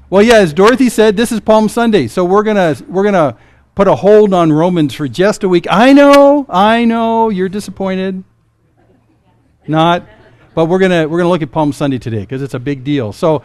Well, yeah, as Dorothy said, this is Palm Sunday, so we're gonna put a hold on Romans for just a week. I know, you're disappointed. Not, but we're gonna look at Palm Sunday today because it's a big deal. So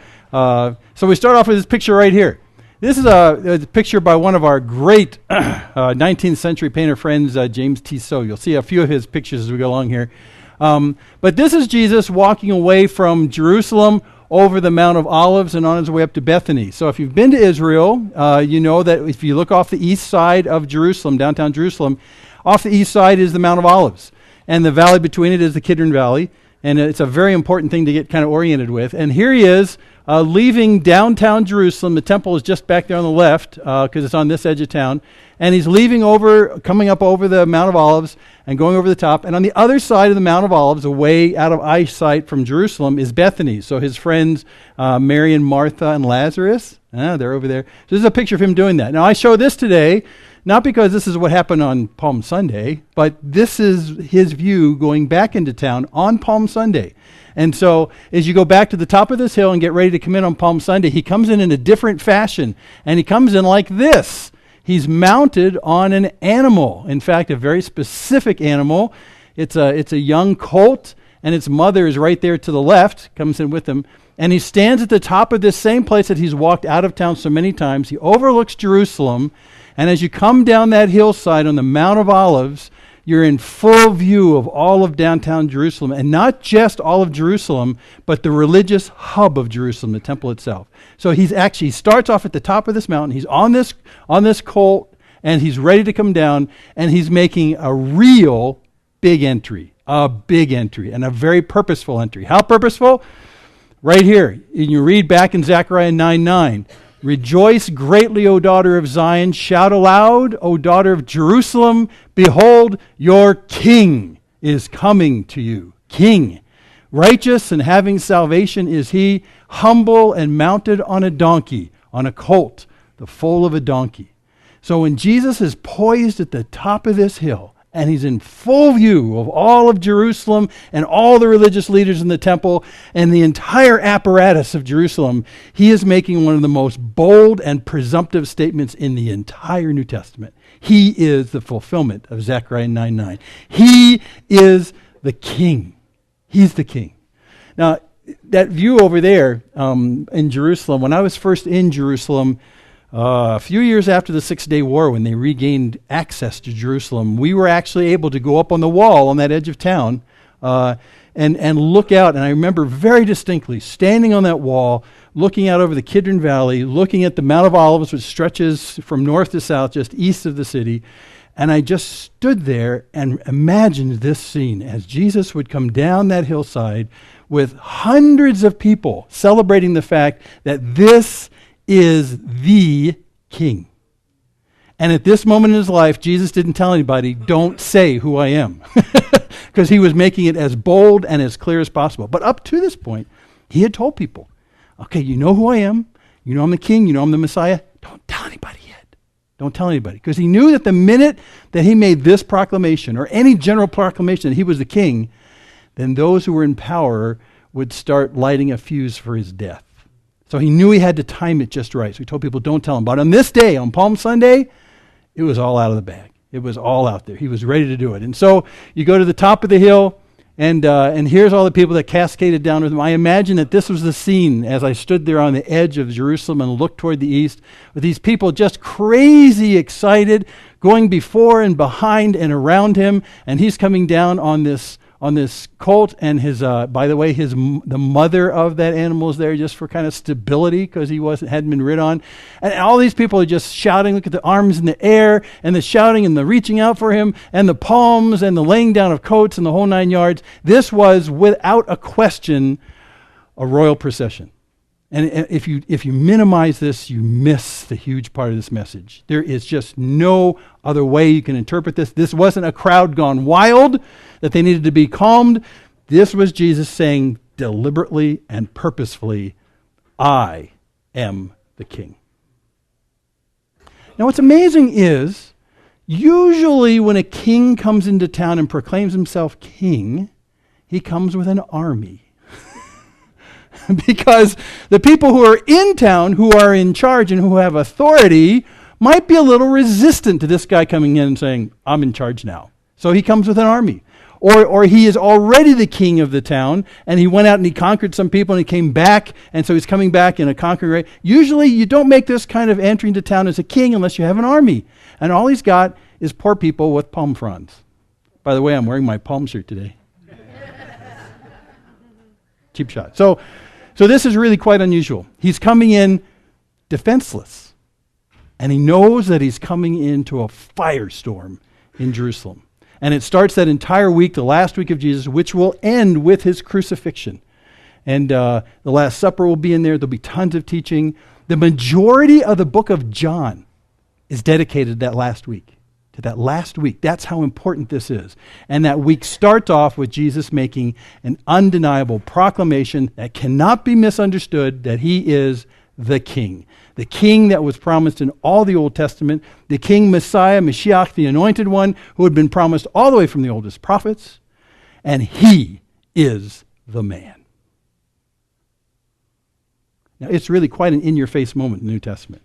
we start off with this picture right here. This is a picture by one of our great 19th century painter friends, James Tissot. You'll see a few of his pictures as we go along here. But this is Jesus walking away from Jerusalem over the Mount of Olives and on his way up to Bethany. So if you've been to Israel, you know that if you look off the east side of Jerusalem, downtown Jerusalem, off the east side is the Mount of Olives. And the valley between it is the Kidron Valley. And it's a very important thing to get kind of oriented with. And here he is leaving downtown Jerusalem. The temple is just back there on the left because it's on this edge of town. And he's coming up over the Mount of Olives and going over the top. And on the other side of the Mount of Olives, away out of eyesight from Jerusalem, is Bethany. So his friends, Mary and Martha and Lazarus, they're over there. So this is a picture of him doing that. Now, I show this today, not because this is what happened on Palm Sunday, but this is his view going back into town on Palm Sunday. And so as you go back to the top of this hill and get ready to come in on Palm Sunday, he comes in a different fashion. And he comes in like this. He's mounted on an animal. In fact, a very specific animal. It's a young colt, and its mother is right there to the left, comes in with him. And he stands at the top of this same place that he's walked out of town so many times. He overlooks Jerusalem. And as you come down that hillside on the Mount of Olives, you're in full view of all of downtown Jerusalem. And not just all of Jerusalem, but the religious hub of Jerusalem, the temple itself. So he starts off at the top of this mountain. He's on this colt, and he's ready to come down, and he's making a real big entry, and a very purposeful entry. How purposeful? Right here. And you read back in Zechariah 9:9. Rejoice greatly, O daughter of Zion. Shout aloud, O daughter of Jerusalem. Behold, your king is coming to you. King. Righteous and having salvation is he, humble and mounted on a donkey, on a colt, the foal of a donkey. So when Jesus is poised at the top of this hill, and he's in full view of all of Jerusalem and all the religious leaders in the temple and the entire apparatus of Jerusalem, he is making one of the most bold and presumptive statements in the entire New Testament. He is the fulfillment of Zechariah 9:9. He is the king. He's the king. Now, that view over there in Jerusalem, when I was first in Jerusalem, a few years after the 6-Day War, when they regained access to Jerusalem, we were actually able to go up on the wall on that edge of town and look out. And I remember very distinctly standing on that wall, looking out over the Kidron Valley, looking at the Mount of Olives, which stretches from north to south, just east of the city. And I just stood there and imagined this scene as Jesus would come down that hillside with hundreds of people celebrating the fact that this is the king. And at this moment in his life, Jesus didn't tell anybody, don't say who I am. Because he was making it as bold and as clear as possible. But up to this point, he had told people, okay, you know who I am. You know I'm the king. You know I'm the Messiah. Don't tell anybody yet. Don't tell anybody. Because he knew that the minute that he made this proclamation, or any general proclamation that he was the king, then those who were in power would start lighting a fuse for his death. So he knew he had to time it just right. So he told people, don't tell him. But on this day, on Palm Sunday, it was all out of the bag. It was all out there. He was ready to do it. And so you go to the top of the hill, and here's all the people that cascaded down with him. I imagine that this was the scene as I stood there on the edge of Jerusalem and looked toward the east, with these people just crazy excited, going before and behind and around him. And he's coming down on this colt, and his by the way, the mother of that animal is there just for kind of stability because he hadn't been rid on. And all these people are just shouting. Look at the arms in the air and the shouting and the reaching out for him and the palms and the laying down of coats and the whole 9 yards. This was without a question a royal procession. And if you minimize this, you miss the huge part of this message. There is just no other way you can interpret this. This wasn't a crowd gone wild that they needed to be calmed. This was Jesus saying deliberately and purposefully, I am the king. Now what's amazing is, usually when a king comes into town and proclaims himself king, he comes with an army. because the people who are in town, who are in charge and who have authority, might be a little resistant to this guy coming in and saying, I'm in charge now. So he comes with an army. Or he is already the king of the town, and he went out and he conquered some people, and he came back, and so he's coming back in a conquering raid. Usually you don't make this kind of entry into town as a king unless you have an army. And all he's got is poor people with palm fronds. By the way, I'm wearing my palm shirt today. Cheap shot. So this is really quite unusual. He's coming in defenseless, and he knows that he's coming into a firestorm in Jerusalem. And it starts that entire week, the last week of Jesus, which will end with his crucifixion. And the Last Supper will be in there. There'll be tons of teaching. The majority of the book of John is dedicated to that last week. To that last week. That's how important this is. And that week starts off with Jesus making an undeniable proclamation that cannot be misunderstood, that he is the king. The king that was promised in all the Old Testament, the king Messiah, Mashiach, the anointed one, who had been promised all the way from the oldest prophets, and he is the man. Now, it's really quite an in-your-face moment in the New Testament.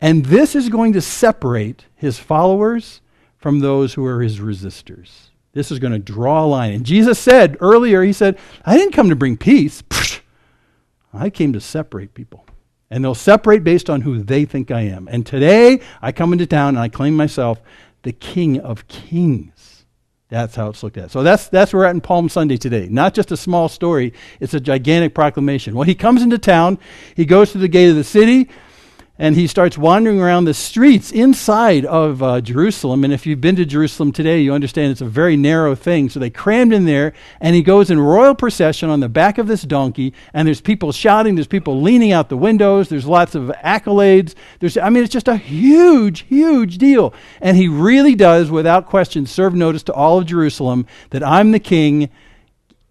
And this is going to separate his followers from those who are his resistors. This is going to draw a line. And Jesus said earlier, he said, I didn't come to bring peace. I came to separate people. And they'll separate based on who they think I am. And today, I come into town and I claim myself the King of Kings. That's how it's looked at. So that's where we're at in Palm Sunday today. Not just a small story, it's a gigantic proclamation. Well, he comes into town, he goes to the gate of the city, and he starts wandering around the streets inside of Jerusalem. And if you've been to Jerusalem today, you understand it's a very narrow thing. So they crammed in there, and he goes in royal procession on the back of this donkey, and there's people shouting, there's people leaning out the windows, there's lots of accolades. It's just a huge, huge deal. And he really does, without question, serve notice to all of Jerusalem that I'm the king.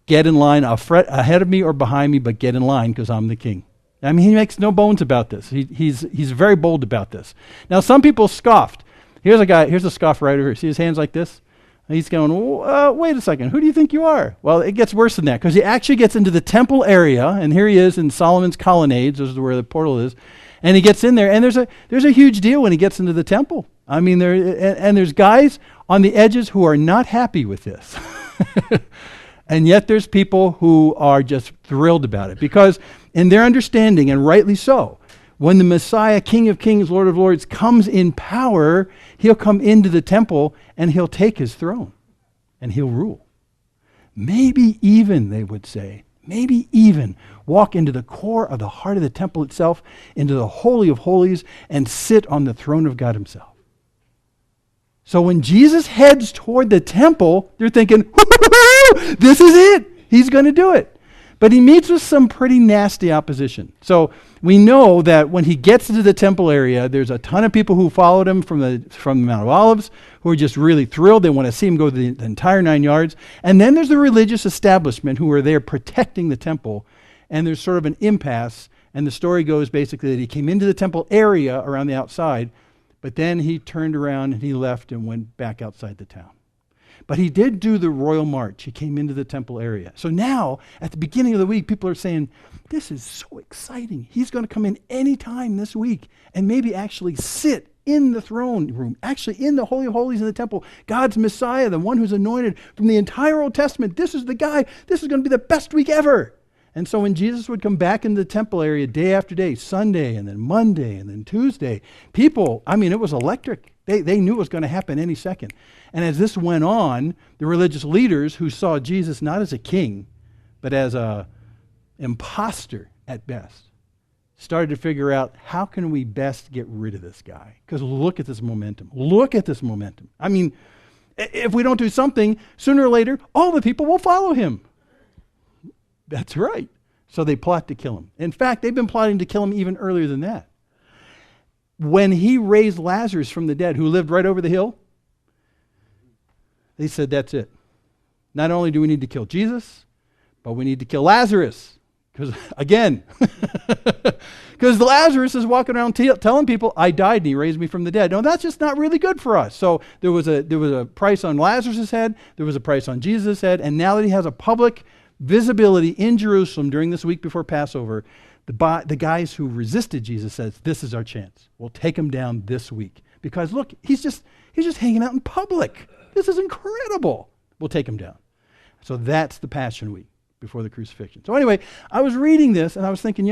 Get in line, ahead of me or behind me, but get in line because I'm the king. I mean, he makes no bones about this. He's very bold about this. Now, some people scoffed. Here's a scoffer right over here. See his hands like this? And he's going, wait a second, who do you think you are? Well, it gets worse than that, because he actually gets into the temple area, and here he is in Solomon's colonnades. This is where the portal is. And he gets in there, and there's a huge deal when he gets into the temple. I mean, there's guys on the edges who are not happy with this. And yet there's people who are just thrilled about it, because in their understanding, and rightly so, when the Messiah, King of Kings, Lord of Lords, comes in power, he'll come into the temple and he'll take his throne and he'll rule. Maybe even, they would say, maybe even walk into the core of the heart of the temple itself, into the Holy of Holies, and sit on the throne of God himself. So when Jesus heads toward the temple, they're thinking, this is it. He's going to do it. But he meets with some pretty nasty opposition. So we know that when he gets into the temple area, there's a ton of people who followed him from the Mount of Olives who are just really thrilled. They want to see him go the entire 9 yards. And then there's the religious establishment who are there protecting the temple. And there's sort of an impasse. And the story goes basically that he came into the temple area around the outside, but then he turned around and he left and went back outside the town. But he did do the royal march. He came into the temple area. So now, at the beginning of the week, people are saying, this is so exciting. He's going to come in any time this week and maybe actually sit in the throne room, actually in the Holy of Holies in the temple. God's Messiah, the one who's anointed from the entire Old Testament. This is the guy. This is going to be the best week ever. And so when Jesus would come back into the temple area day after day, Sunday and then Monday and then Tuesday, people, it was electric. They knew it was going to happen any second. And as this went on, the religious leaders who saw Jesus not as a king, but as an imposter at best, started to figure out, how can we best get rid of this guy? Because look at this momentum. Look at this momentum. If we don't do something, sooner or later, all the people will follow him. That's right. So they plot to kill him. In fact, they've been plotting to kill him even earlier than that. When he raised Lazarus from the dead, who lived right over the hill, they said, that's it. Not only do we need to kill Jesus, but we need to kill Lazarus. Because Lazarus is walking around telling people, I died and he raised me from the dead. No, that's just not really good for us. So there was a price on Lazarus' head, there was a price on Jesus' head, and now that he has a public visibility in Jerusalem during this week before Passover. The guys who resisted Jesus says, this is our chance. We'll take him down this week. Because look, he's just hanging out in public. This is incredible. We'll take him down. So that's the Passion Week before the crucifixion. So anyway, I was reading this and I was thinking,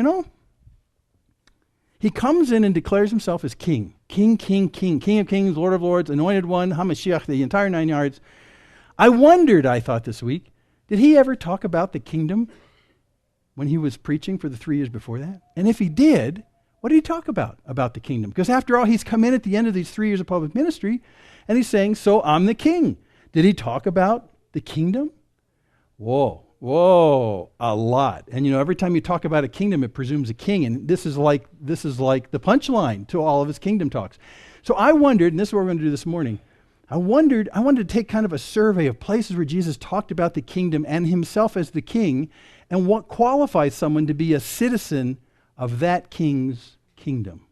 he comes in and declares himself as king. King of kings, Lord of lords, anointed one, HaMashiach, the entire 9 yards. I thought this week, did he ever talk about the kingdom when he was preaching for the 3 years before that? And if he did, what did he talk about the kingdom? Because after all, he's come in at the end of these 3 years of public ministry, and he's saying, so I'm the king. Did he talk about the kingdom? Whoa, a lot. And every time you talk about a kingdom, it presumes a king, and this is like the punchline to all of his kingdom talks. So I wondered, and this is what we're going to do this morning, I wanted to take kind of a survey of places where Jesus talked about the kingdom and himself as the king, and what qualifies someone to be a citizen of that king's kingdom.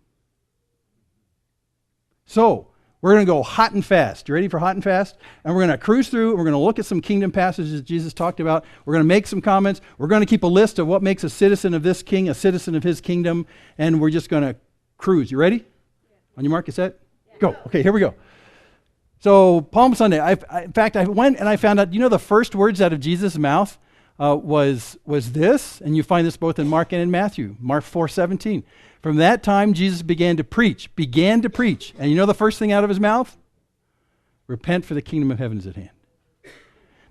So, we're going to go hot and fast. You ready for hot and fast? And we're going to cruise through, and we're going to look at some kingdom passages Jesus talked about. We're going to make some comments. We're going to keep a list of what makes a citizen of this king, a citizen of his kingdom, and we're just going to cruise. You ready? Yeah. On your mark, you set? Yeah. Go. Okay, here we go. So, Palm Sunday. In fact, I went and I found out, the first words out of Jesus' mouth was this, and you find this both in Mark and in Matthew. Mark 4:17. From that time, Jesus began to preach. And the first thing out of his mouth? Repent, for the kingdom of heaven is at hand.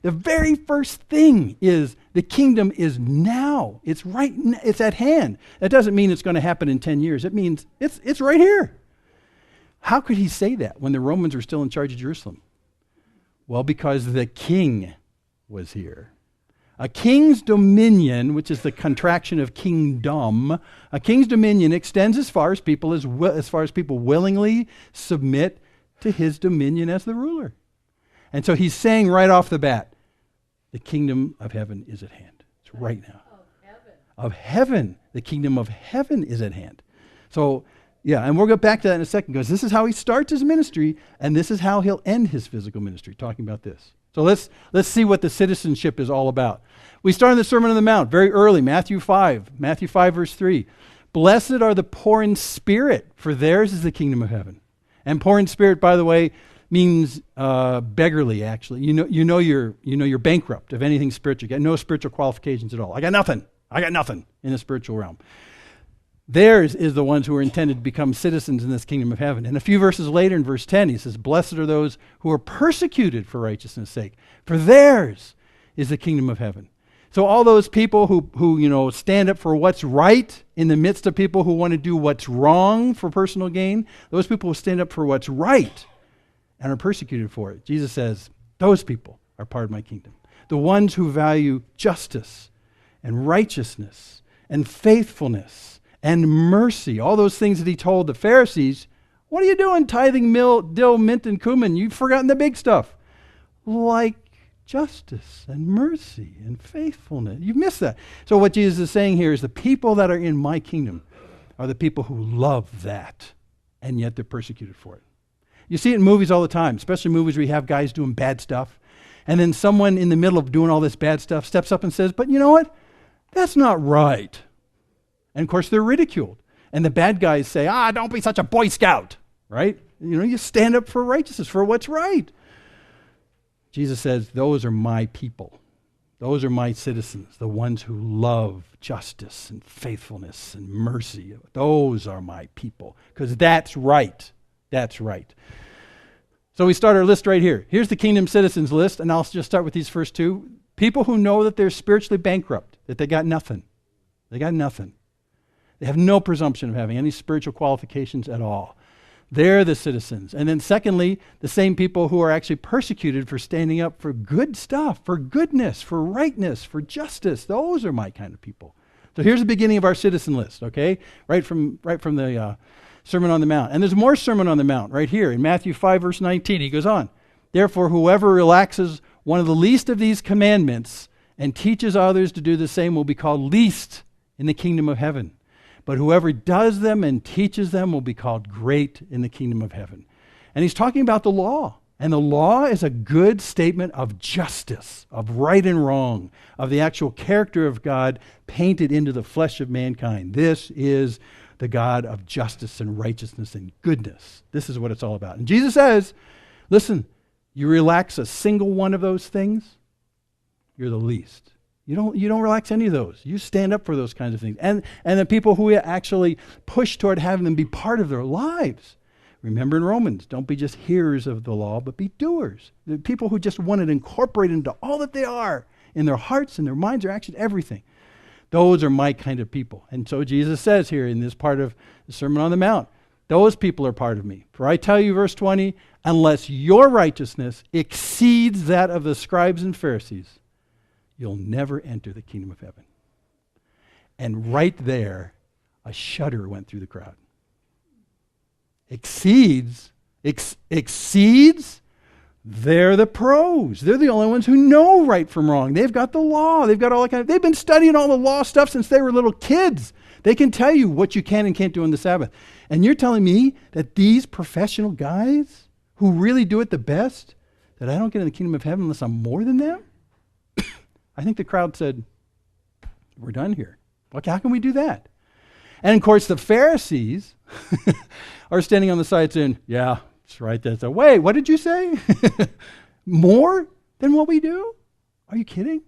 The very first thing is the kingdom is now. It's it's at hand. That doesn't mean it's going to happen in 10 years. It means it's right here. How could he say that when the Romans were still in charge of Jerusalem? Well, because the king was here. A king's dominion, which is the contraction of kingdom, a king's dominion extends as far as people willingly submit to his dominion as the ruler. And so he's saying right off the bat, the kingdom of heaven is at hand. It's right now. Of heaven. The kingdom of heaven is at hand. So, yeah, and we'll get back to that in a second, because this is how he starts his ministry, and this is how he'll end his physical ministry, talking about this. So let's see what the citizenship is all about. We start in the Sermon on the Mount very early, Matthew 5 verse 3. Blessed are the poor in spirit, for theirs is the kingdom of heaven. And poor in spirit, by the way, means beggarly, actually. You're bankrupt of anything spiritual. You got no spiritual qualifications at all. I got nothing in the spiritual realm. Theirs is the ones who are intended to become citizens in this kingdom of heaven. And a few verses later in verse 10, he says, blessed are those who are persecuted for righteousness' sake, for theirs is the kingdom of heaven. So all those people who stand up for what's right in the midst of people who want to do what's wrong for personal gain, those people who stand up for what's right and are persecuted for it, Jesus says, those people are part of my kingdom. The ones who value justice and righteousness and faithfulness and mercy, all those things that he told the Pharisees, what are you doing tithing dill, mint, and cumin? You've forgotten the big stuff. Like justice and mercy and faithfulness. You've missed that. So what Jesus is saying here is the people that are in my kingdom are the people who love that, and yet they're persecuted for it. You see it in movies all the time, especially movies where you have guys doing bad stuff, and then someone in the middle of doing all this bad stuff steps up and says, but you know what? That's not right. And of course, they're ridiculed. And the bad guys say, don't be such a Boy Scout, right? You stand up for righteousness, for what's right. Jesus says, those are my people. Those are my citizens, the ones who love justice and faithfulness and mercy. Those are my people, because that's right. That's right. So we start our list right here. Here's the kingdom citizens list, and I'll just start with these first two. People who know that they're spiritually bankrupt, that they got nothing. They got nothing. They have no presumption of having any spiritual qualifications at all. They're the citizens. And then secondly, the same people who are actually persecuted for standing up for good stuff, for goodness, for rightness, for justice. Those are my kind of people. So here's the beginning of our citizen list, okay? Right from the Sermon on the Mount. And there's more Sermon on the Mount right here in Matthew 5, verse 19. He goes on, therefore, whoever relaxes one of the least of these commandments and teaches others to do the same will be called least in the kingdom of heaven. But whoever does them and teaches them will be called great in the kingdom of heaven. And he's talking about the law. And the law is a good statement of justice, of right and wrong, of the actual character of God painted into the flesh of mankind. This is the God of justice and righteousness and goodness. This is what it's all about. And Jesus says, listen, you relax a single one of those things, you're the least. You don't relax any of those. You stand up for those kinds of things. And the people who actually push toward having them be part of their lives. Remember in Romans, don't be just hearers of the law, but be doers. The people who just want it incorporated into all that they are, in their hearts and their minds, their actions, everything. Those are my kind of people. And so Jesus says here in this part of the Sermon on the Mount, those people are part of me. For I tell you, verse 20, unless your righteousness exceeds that of the scribes and Pharisees, you'll never enter the kingdom of heaven. And right there, a shudder went through the crowd. Exceeds? They're the pros. They're the only ones who know right from wrong. They've got the law. They've got all that kind of, they've been studying all the law stuff since they were little kids. They can tell you what you can and can't do on the Sabbath. And you're telling me that these professional guys who really do it the best, that I don't get in the kingdom of heaven unless I'm more than them? I think the crowd said, we're done here. Like, how can we do that? And of course, the Pharisees are standing on the side saying, yeah, that's right. That's a wait, what did you say? More than what we do? Are you kidding?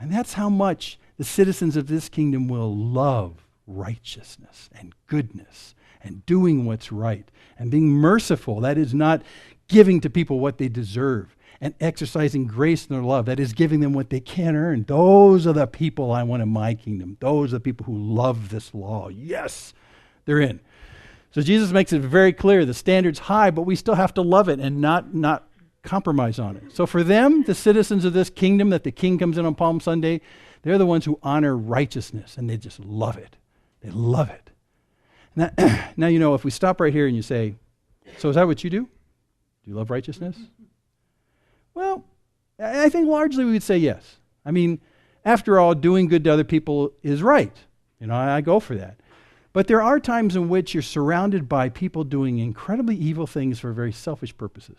And that's how much the citizens of this kingdom will love righteousness and goodness and doing what's right and being merciful. That is not giving to people what they deserve, and exercising grace in their love. That is giving them what they can't earn. Those are the people I want in my kingdom. Those are the people who love this law. Yes, they're in. So Jesus makes it very clear. The standard's high, but we still have to love it and not compromise on it. So for them, the citizens of this kingdom that the king comes in on Palm Sunday, they're the ones who honor righteousness, and they just love it. They love it. Now, if we stop right here and you say, so is that what you do? Do you love righteousness? Well, I think largely we would say yes. I mean, after all, doing good to other people is right. I go for that. But there are times in which you're surrounded by people doing incredibly evil things for very selfish purposes.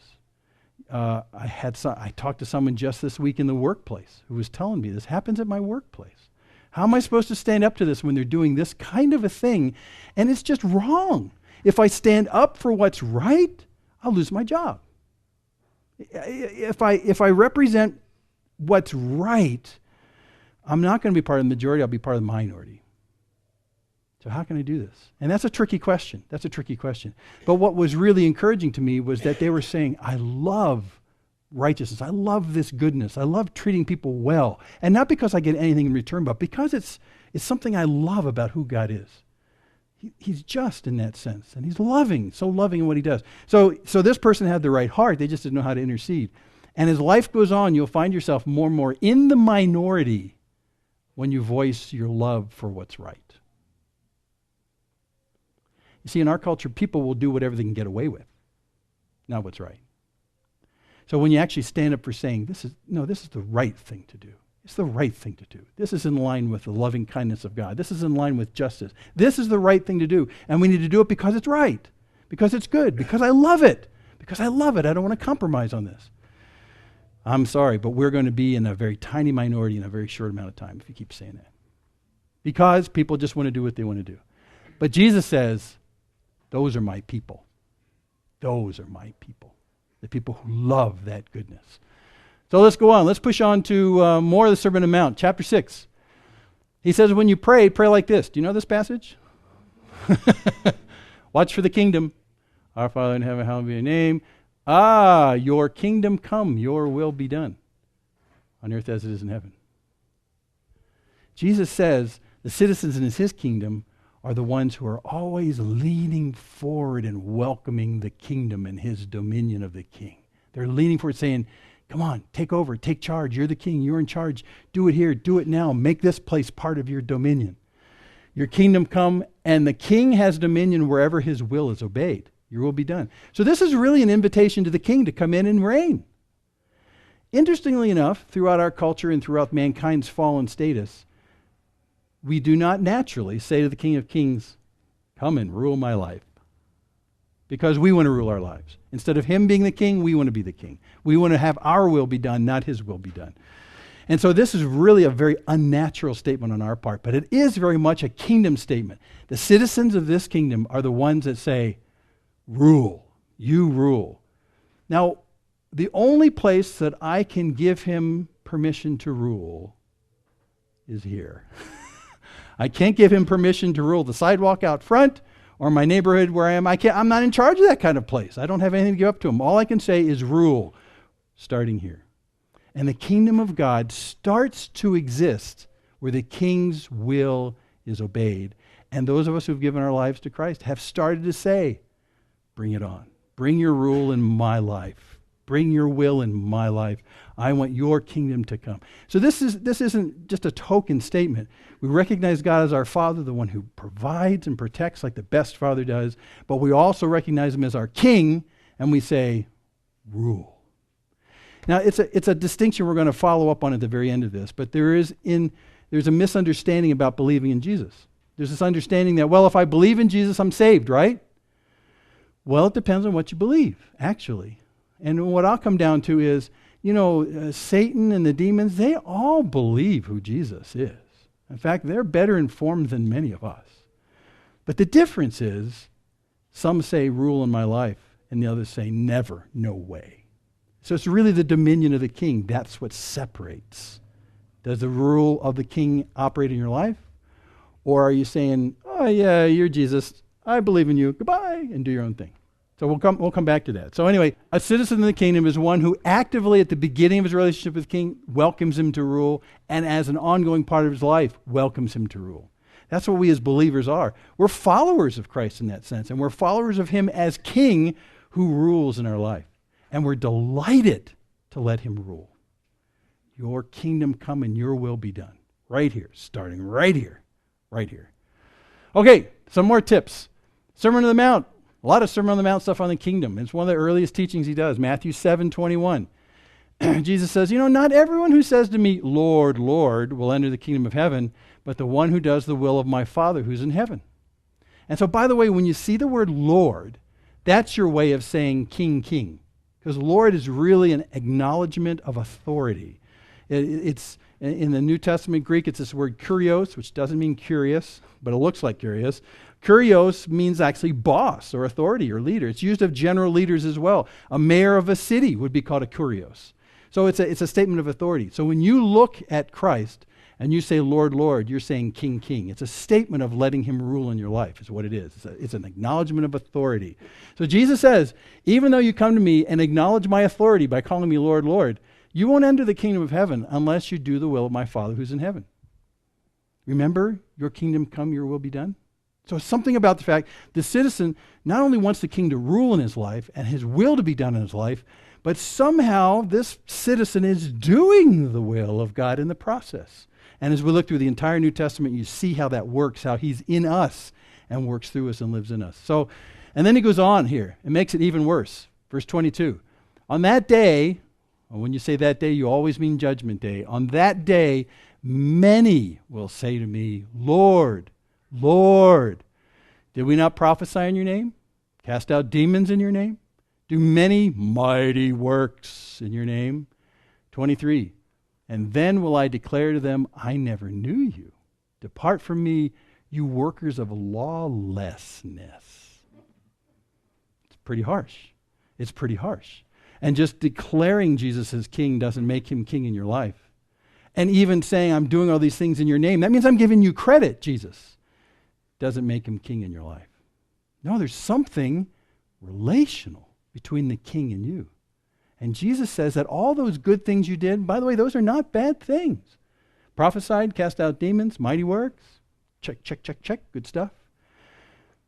I talked to someone just this week in the workplace who was telling me this happens at my workplace. How am I supposed to stand up to this when they're doing this kind of a thing? And it's just wrong. If I stand up for what's right, I'll lose my job. If I represent what's right, I'm not going to be part of the majority, I'll be part of the minority. So how can I do this? And that's a tricky question. But what was really encouraging to me was that they were saying, I love righteousness. I love this goodness. I love treating people well. And not because I get anything in return, but because it's something I love about who God is. He's just in that sense, and he's loving, so loving in what he does. So this person had the right heart, they just didn't know how to intercede. And as life goes on, you'll find yourself more and more in the minority when you voice your love for what's right. You see, in our culture, people will do whatever they can get away with, not what's right. So when you actually stand up for saying, this is the right thing to do. It's the right thing to do. This is in line with the loving kindness of God. This is in line with justice. This is the right thing to do. And we need to do it because it's right, because it's good, because I love it. I don't want to compromise on this. I'm sorry, but we're going to be in a very tiny minority in a very short amount of time if you keep saying that. Because people just want to do what they want to do. But Jesus says, those are my people. Those are my people. The people who love that goodness. So let's go on. Let's push on to more of the Sermon on the Mount, chapter 6. He says, when you pray like this. Do you know this passage? Watch for the kingdom. Our Father in heaven, hallowed be your name. Your kingdom come, your will be done on earth as it is in heaven. Jesus says the citizens in his kingdom are the ones who are always leaning forward and welcoming the kingdom and his dominion of the king. They're leaning forward saying, come on, take over, take charge. You're the king, you're in charge. Do it here, do it now. Make this place part of your dominion. Your kingdom come, and the king has dominion wherever his will is obeyed. Your will be done. So this is really an invitation to the king to come in and reign. Interestingly enough, throughout our culture and throughout mankind's fallen status, we do not naturally say to the King of Kings, come and rule my life. because we want to rule our lives. Instead of him being the king, we want to be the king. We want to have our will be done, not his will be done. And so this is really a very unnatural statement on our part, but it is very much a kingdom statement. The citizens of this kingdom are the ones that say, rule, you rule. Now, the only place that I can give him permission to rule is here. I can't give him permission to rule the sidewalk out front or my neighborhood where I am. I'm not in charge of that kind of place. I don't have anything to give up to him. All I can say is rule, starting here. And the kingdom of God starts to exist where the king's will is obeyed. And those of us who've given our lives to Christ have started to say, bring it on. Bring your rule in my life. Bring your will in my life. I want your kingdom to come. So this isn't just a token statement. We recognize God as our Father, the one who provides and protects like the best Father does, but we also recognize him as our King, and we say, rule. Now, it's a distinction we're going to follow up on at the very end of this, but there's a misunderstanding about believing in Jesus. There's this understanding that, well, if I believe in Jesus, I'm saved, right? Well, it depends on what you believe, actually. And what I'll come down to is, Satan and the demons, they all believe who Jesus is. In fact, they're better informed than many of us. But the difference is, some say rule in my life, and the others say never, no way. So it's really the dominion of the king. That's what separates. Does the rule of the king operate in your life? Or are you saying, oh yeah, you're Jesus, I believe in you, goodbye, and do your own thing? So we'll come back to that. So anyway, a citizen of the kingdom is one who actively at the beginning of his relationship with the king welcomes him to rule, and as an ongoing part of his life welcomes him to rule. That's what we as believers are. We're followers of Christ in that sense, and we're followers of him as king who rules in our life. And we're delighted to let him rule. Your kingdom come and your will be done. Right here, starting right here, right here. Okay, some more tips. Sermon on the Mount. A lot of Sermon on the Mount stuff on the kingdom. It's one of the earliest teachings he does. Matthew 7:21. Jesus says, not everyone who says to me, Lord, Lord, will enter the kingdom of heaven, but the one who does the will of my Father who's in heaven. And so, by the way, when you see the word Lord, that's your way of saying king, king. Because Lord is really an acknowledgement of authority. It's in the New Testament Greek, it's this word kurios, which doesn't mean curious, but it looks like curious. Kurios means actually boss or authority or leader. It's used of general leaders as well. A mayor of a city would be called a kurios. So it's a statement of authority. So when you look at Christ and you say, Lord, Lord, you're saying King, King. It's a statement of letting him rule in your life is what it is. It's an acknowledgement of authority. So Jesus says, even though you come to me and acknowledge my authority by calling me Lord, Lord, you won't enter the kingdom of heaven unless you do the will of my Father who's in heaven. Remember, your kingdom come, your will be done. So it's something about the fact the citizen not only wants the king to rule in his life and his will to be done in his life, but somehow this citizen is doing the will of God in the process. And as we look through the entire New Testament, you see how that works, how he's in us and works through us and lives in us. So, and then he goes on here and makes it even worse. Verse 22. On that day, when you say that day, you always mean judgment day. On that day, many will say to me, Lord, Lord, did we not prophesy in your name? Cast out demons in your name? Do many mighty works in your name? 23. And then will I declare to them, I never knew you. Depart from me, you workers of lawlessness. It's pretty harsh. It's pretty harsh. And just declaring Jesus as king doesn't make him king in your life. And even saying, I'm doing all these things in your name, that means I'm giving you credit, Jesus. Doesn't make him king in your life. No, there's something relational between the king and you. And Jesus says that all those good things you did, by the way, those are not bad things. Prophesied, cast out demons, mighty works. Check, check, check, check. Good stuff.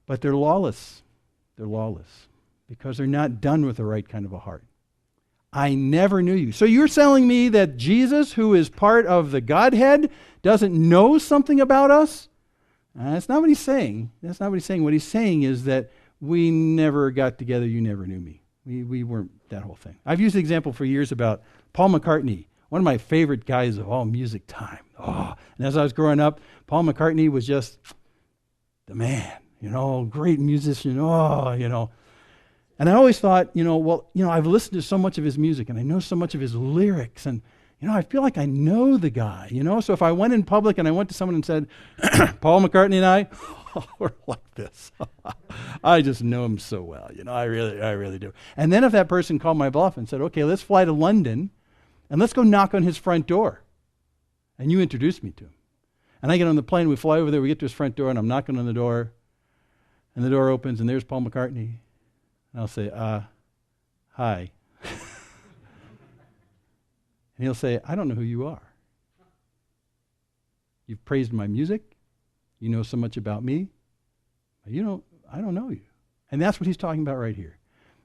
But they're lawless. They're lawless because they're not done with the right kind of a heart. I never knew you. So you're telling me that Jesus, who is part of the Godhead, doesn't know something about us? That's not what he's saying. That's not what he's saying. What he's saying is that we never got together. You never knew me. We weren't that whole thing. I've used the example for years about Paul McCartney, one of my favorite guys of all music time. And as I was growing up, Paul McCartney was just the man, great musician. And I always thought, I've listened to so much of his music and I know so much of his lyrics, and I feel like I know the guy, So if I went in public and I went to someone and said, Paul McCartney and I, we're like this. I just know him so well, I really do. And then if that person called my bluff and said, okay, let's fly to London and let's go knock on his front door. And you introduce me to him. And I get on the plane, we fly over there, we get to his front door, and I'm knocking on the door, and the door opens, and there's Paul McCartney. And I'll say, hi. And he'll say, I don't know who you are. You've praised my music. You know so much about me. I don't know you. And that's what he's talking about right here.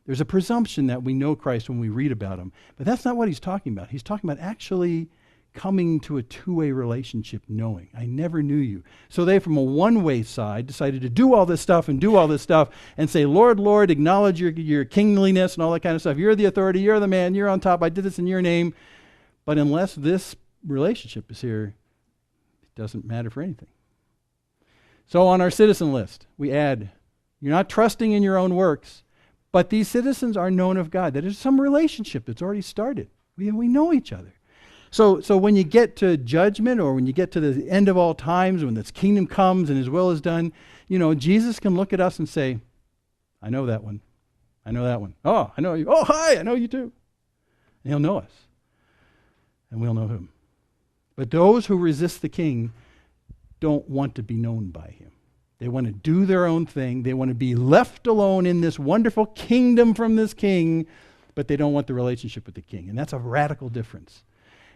There's a presumption that we know Christ when we read about him. But that's not what he's talking about. He's talking about actually coming to a two-way relationship, knowing. I never knew you. So they, from a one-way side, decided to do all this stuff and say, Lord, Lord, acknowledge your kingliness and all that kind of stuff. You're the authority. You're the man. You're on top. I did this in your name. But unless this relationship is here, it doesn't matter for anything. So on our citizen list, we add, you're not trusting in your own works, but these citizens are known of God. That is some relationship that's already started. We know each other. So when you get to judgment, or when you get to the end of all times, when this kingdom comes and his will is done, Jesus can look at us and say, I know that one. I know that one. Oh, I know you. Oh, hi, I know you too. And he'll know us. And we'll know him. But those who resist the king don't want to be known by him. They want to do their own thing. They want to be left alone in this wonderful kingdom from this king, but they don't want the relationship with the king. And that's a radical difference.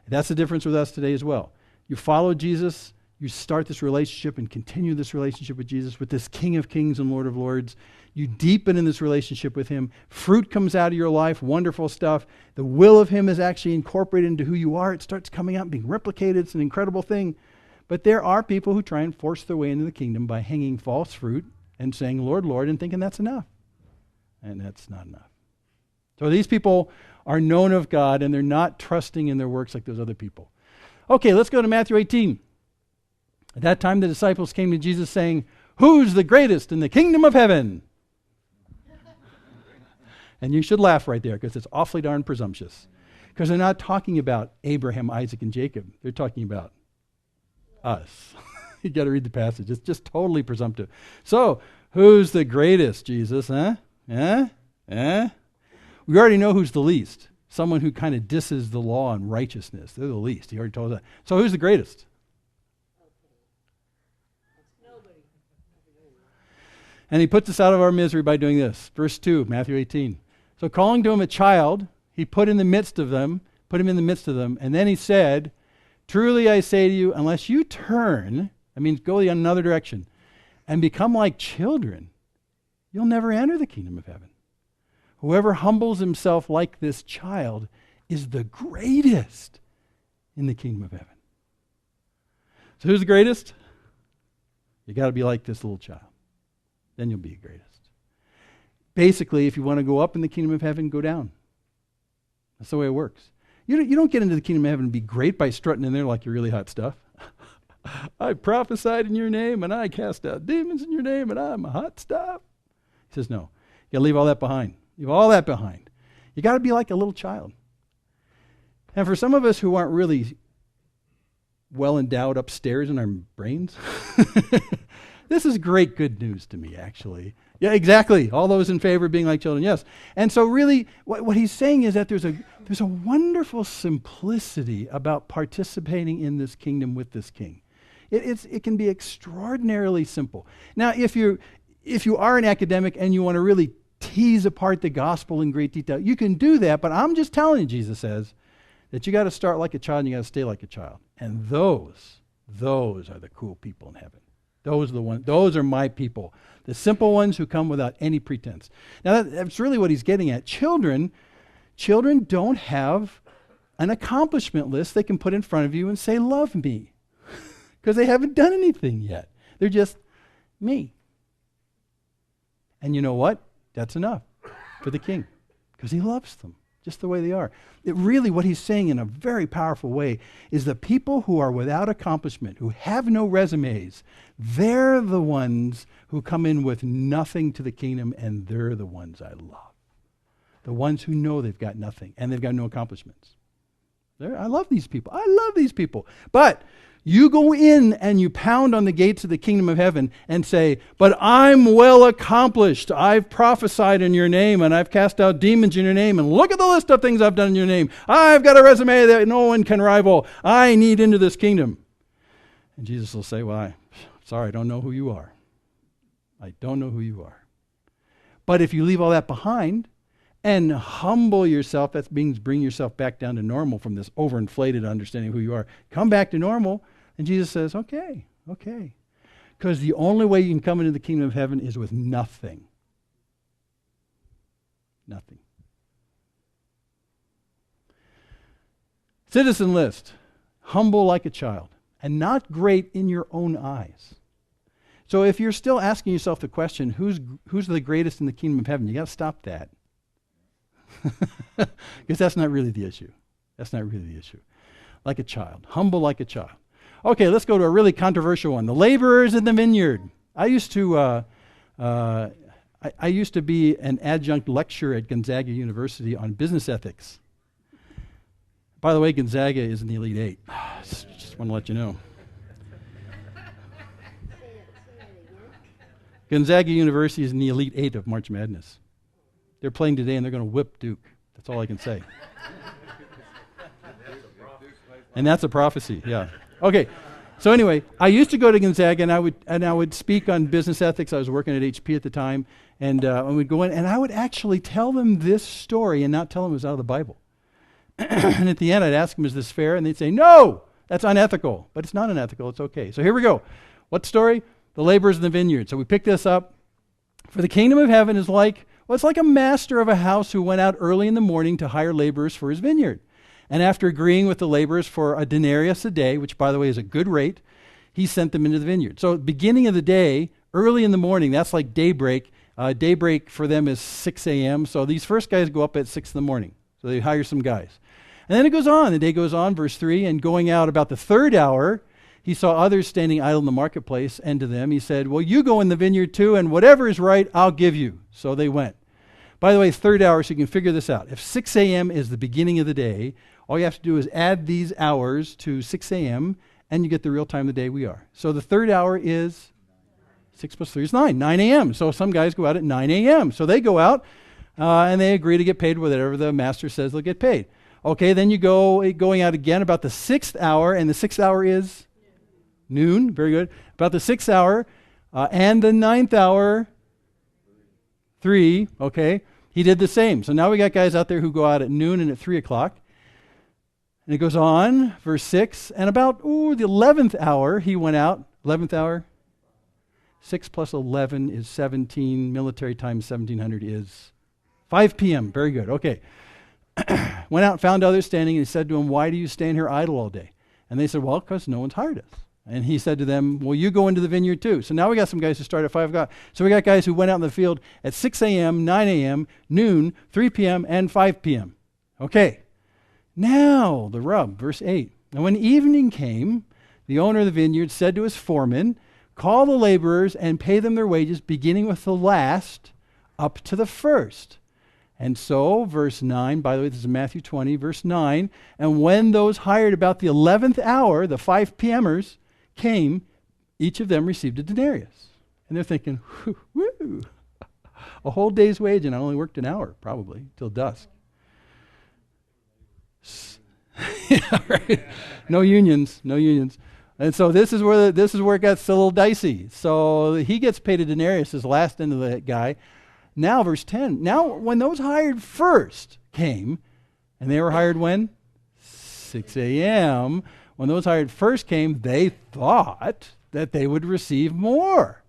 That's the difference with us today as well. You follow Jesus, you start this relationship and continue this relationship with Jesus, with this King of Kings and Lord of Lords. You deepen in this relationship with him. Fruit comes out of your life, wonderful stuff. The will of him is actually incorporated into who you are. It starts coming out and being replicated. It's an incredible thing. But there are people who try and force their way into the kingdom by hanging false fruit and saying, Lord, Lord, and thinking that's enough. And that's not enough. So these people are known of God, and they're not trusting in their works like those other people. Okay, let's go to Matthew 18. At that time, the disciples came to Jesus saying, who's the greatest in the kingdom of heaven? And you should laugh right there, because it's awfully darn presumptuous. Because they're not talking about Abraham, Isaac, and Jacob. They're talking about us. You got to read the passage. It's just totally presumptive. So, who's the greatest, Jesus? Huh? We already know who's the least. Someone who kind of disses the law and righteousness. They're the least. He already told us that. So who's the greatest? Nobody. And he puts us out of our misery by doing this. Verse 2, Matthew 18. So calling to him a child, he put him in the midst of them, and then he said, truly I say to you, unless you turn, that means go the another direction, and become like children, you'll never enter the kingdom of heaven. Whoever humbles himself like this child is the greatest in the kingdom of heaven. So who's the greatest? You got to be like this little child. Then you'll be the greatest. Basically, if you want to go up in the kingdom of heaven, go down. That's the way it works. You don't get into the kingdom of heaven and be great by strutting in there like you're really hot stuff. I prophesied in your name, and I cast out demons in your name, and I'm hot stuff. He says, no. You got to leave all that behind. Leave all that behind. You got to be like a little child. And for some of us who aren't really well endowed upstairs in our brains, this is great good news to me, actually. Yeah, exactly. All those in favor of being like children, yes. And so really, what he's saying is that there's a wonderful simplicity about participating in this kingdom with this king. It can be extraordinarily simple. Now, if you are an academic and you want to really tease apart the gospel in great detail, you can do that, but I'm just telling you, Jesus says, that you got to start like a child and you got to stay like a child. And those are the cool people in heaven. Those are my people. The simple ones who come without any pretense. Now that's really what he's getting at. Children don't have an accomplishment list they can put in front of you and say, love me. Because they haven't done anything yet. They're just me. And you know what? That's enough for the king. Because he loves them just the way they are. What he's saying in a very powerful way is the people who are without accomplishment, who have no resumes, they're the ones who come in with nothing to the kingdom, and they're the ones I love. The ones who know they've got nothing and they've got no accomplishments. I love these people. I love these people. But you go in and you pound on the gates of the kingdom of heaven and say, but I'm well accomplished. I've prophesied in your name and I've cast out demons in your name. And look at the list of things I've done in your name. I've got a resume that no one can rival. I need into this kingdom. And Jesus will say, well, sorry, I don't know who you are. I don't know who you are. But if you leave all that behind and humble yourself, that means bring yourself back down to normal from this overinflated understanding of who you are. Come back to normal. And Jesus says, okay. Because the only way you can come into the kingdom of heaven is with nothing. Nothing. Citizen list. Humble like a child. And not great in your own eyes. So if you're still asking yourself the question, who's the greatest in the kingdom of heaven, you got to stop that. Because that's not really the issue. That's not really the issue. Like a child. Humble like a child. Okay, let's go to a really controversial one. The laborers in the vineyard. I used to be an adjunct lecturer at Gonzaga University on business ethics. By the way, Gonzaga is in the Elite Eight. Just want to let you know. Gonzaga University is in the Elite Eight of March Madness. They're playing today and they're going to whip Duke. That's all I can say. And that's a prophecy, yeah. Okay, so anyway, I used to go to Gonzaga and I would speak on business ethics. I was working at HP at the time, and we'd go in and I would actually tell them this story and not tell them it was out of the Bible. And at the end, I'd ask them, is this fair? And they'd say, no, that's unethical. But it's not unethical, it's okay. So here we go. What story? The laborers in the vineyard. So we pick this up. For the kingdom of heaven is like, well, it's like a master of a house who went out early in the morning to hire laborers for his vineyard. And after agreeing with the laborers for a denarius a day, which by the way is a good rate, he sent them into the vineyard. So beginning of the day, early in the morning, that's like daybreak. Daybreak for them is 6 a.m. So these first guys go up at 6 in the morning. So they hire some guys. And then it goes on. The day goes on, verse 3, and going out about the third hour, he saw others standing idle in the marketplace, and to them he said, well, you go in the vineyard too, and whatever is right, I'll give you. So they went. By the way, third hour, so you can figure this out. If 6 a.m. is the beginning of the day, all you have to do is add these hours to 6 a.m., and you get the real time of the day we are. So the third hour is 6 plus 3 is 9 a.m. So some guys go out at 9 a.m. So they go out, and they agree to get paid whatever the master says they'll get paid. Okay, then you going out again about the 6th hour, and the 6th hour is noon. Very good. About the 6th hour, and the 9th hour, 3, okay. He did the same. So now we got guys out there who go out at noon and at 3 o'clock. And it goes on, verse 6, and about, the 11th hour, he went out. 11th hour, 6 plus 11 is 17. Military times 1700 is 5 p.m. Very good, okay. Went out and found others standing, and he said to them, why do you stand here idle all day? And they said, well, because no one's hired us. And he said to them, well, you go into the vineyard too. So now we got some guys who start at 5 o'clock. So we got guys who went out in the field at 6 a.m., 9 a.m., noon, 3 p.m., and 5 p.m. Okay. Now the rub, verse 8. And when evening came, the owner of the vineyard said to his foreman, call the laborers and pay them their wages, beginning with the last up to the first. And so, verse 9, by the way, this is Matthew 20, verse 9, and when those hired about the 11th hour, the 5 p.m.ers, came, each of them received a denarius. And they're thinking, whoo, a whole day's wage, and I only worked an hour, probably, till dusk. Yeah, right. No unions. And so this is where it gets a little dicey. So he gets paid a denarius as the last end of the guy. Now, verse 10. Now, when those hired first came, and they were hired when? 6 a.m. When those hired first came, they thought that they would receive more.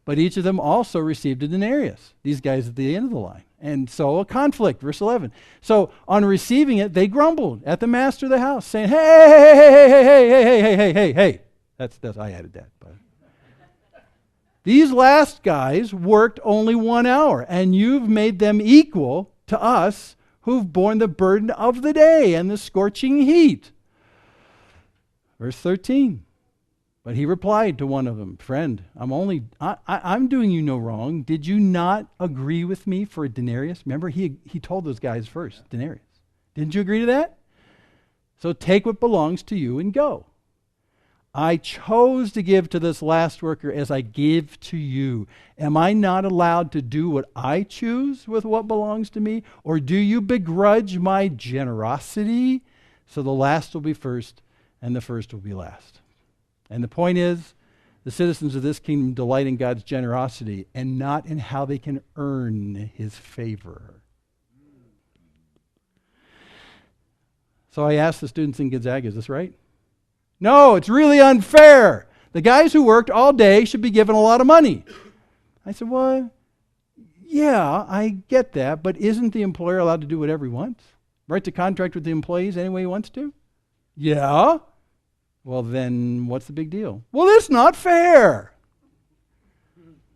But each of them also received a denarius. These guys at the end of the line. And so a conflict, verse 11. So on receiving it, they grumbled at the master of the house, saying, hey. That's I added that. But these last guys worked only 1 hour, and you've made them equal to us who've borne the burden of the day and the scorching heat. Verse 13. But he replied to one of them, "Friend, I'm doing you no wrong. Did you not agree with me for a denarius?" Remember, he told those guys first, denarius. Didn't you agree to that? So take what belongs to you and go. I chose to give to this last worker as I give to you. Am I not allowed to do what I choose with what belongs to me? Or do you begrudge my generosity? So the last will be first and the first will be last. And the point is, the citizens of this kingdom delight in God's generosity and not in how they can earn his favor. So I asked the students in Gonzaga, is this right? No, it's really unfair. The guys who worked all day should be given a lot of money. I said, well, yeah, I get that, but isn't the employer allowed to do whatever he wants? Write the contract with the employees any way he wants to? Yeah. Well, then what's the big deal? Well, it's not fair.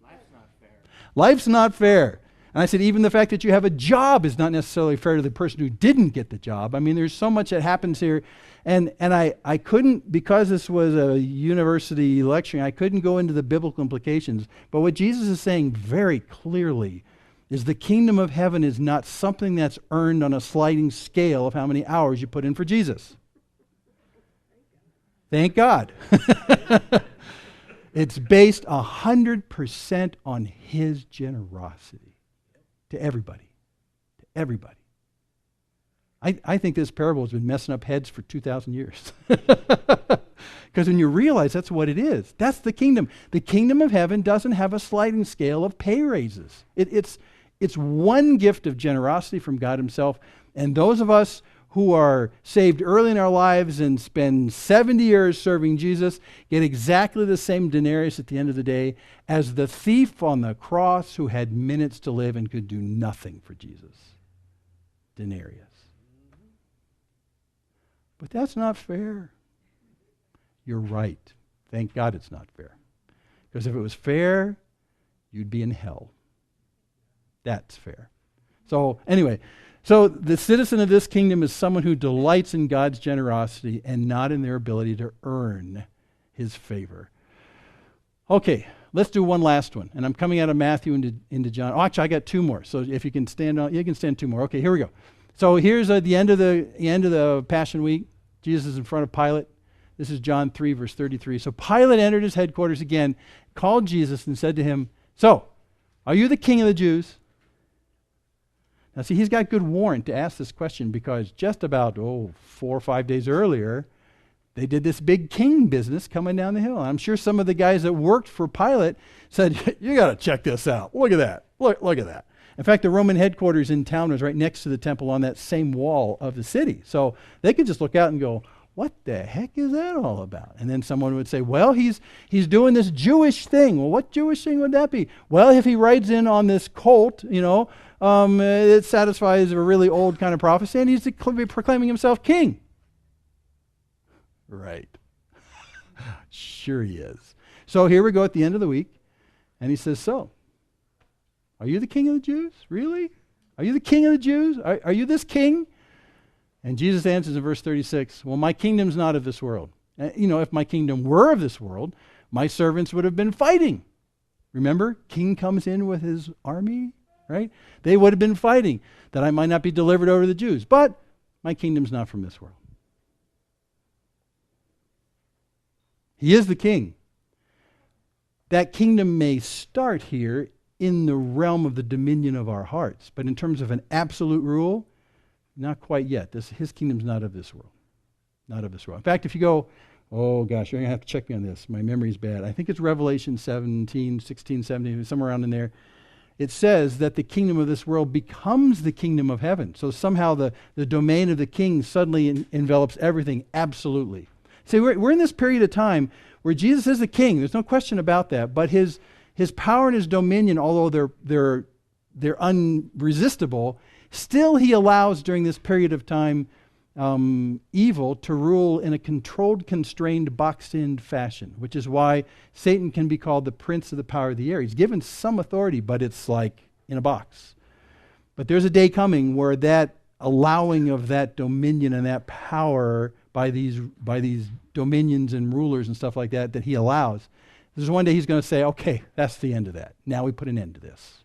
Life's not fair. Life's not fair. And I said, even the fact that you have a job is not necessarily fair to the person who didn't get the job. I mean, there's so much that happens here. And I couldn't, because this was a university lecturing, I couldn't go into the biblical implications. But what Jesus is saying very clearly is the kingdom of heaven is not something that's earned on a sliding scale of how many hours you put in for Jesus. Thank God. It's based 100% on his generosity to everybody. To everybody. I think this parable has been messing up heads for 2,000 years. Because when you realize that's what it is, that's the kingdom. The kingdom of heaven doesn't have a sliding scale of pay raises. It's one gift of generosity from God himself. And those of us who are saved early in our lives and spend 70 years serving Jesus get exactly the same denarius at the end of the day as the thief on the cross who had minutes to live and could do nothing for Jesus. Denarius. But that's not fair. You're right. Thank God it's not fair. Because if it was fair, you'd be in hell. That's fair. So anyway, so the citizen of this kingdom is someone who delights in God's generosity and not in their ability to earn his favor. Okay, let's do one last one. And I'm coming out of Matthew into John. Oh, actually, I got two more. So if you can stand on, you can stand two more. Okay, here we go. So here's the end of the Passion Week. Jesus is in front of Pilate. This is John 3, verse 33. So Pilate entered his headquarters again, called Jesus, and said to him, "So, are you the king of the Jews?" Now, see, he's got good warrant to ask this question because just about 4 or 5 days earlier, they did this big king business coming down the hill. I'm sure some of the guys that worked for Pilate said, "You got to check this out. Look at that. Look at that." In fact, the Roman headquarters in town was right next to the temple on that same wall of the city. So they could just look out and go, "What the heck is that all about?" And then someone would say, "Well, he's doing this Jewish thing." Well, what Jewish thing would that be? Well, if he rides in on this colt, it satisfies a really old kind of prophecy, and he's proclaiming himself king. Right. Sure he is. So here we go at the end of the week, and he says, "So, are you the king of the Jews? Really? Are you the king of the Jews? Are you this king?" And Jesus answers in verse 36, "Well, my kingdom's not of this world. If my kingdom were of this world, my servants would have been fighting." Remember, king comes in with his army, right? They would have been fighting that I might not be delivered over to the Jews. But my kingdom's not from this world. He is the king. That kingdom may start here in the realm of the dominion of our hearts. But in terms of an absolute rule, not quite yet. His kingdom's not of this world. Not of this world. In fact, if you go, oh gosh, you're going to have to check me on this. My memory's bad. I think it's Revelation 17, 16, 17, somewhere around in there. It says that the kingdom of this world becomes the kingdom of heaven. So somehow the domain of the king suddenly envelops everything absolutely. See, we're in this period of time where Jesus is the king. There's no question about that. But his power and his dominion, although they're unresistible, still he allows during this period of time evil to rule in a controlled, constrained, boxed-in fashion, which is why Satan can be called the prince of the power of the air. He's given some authority, but it's like in a box. But there's a day coming where that allowing of that dominion and that power by these dominions and rulers and stuff like that he allows. There's one day he's going to say, okay, that's the end of that. Now we put an end to this.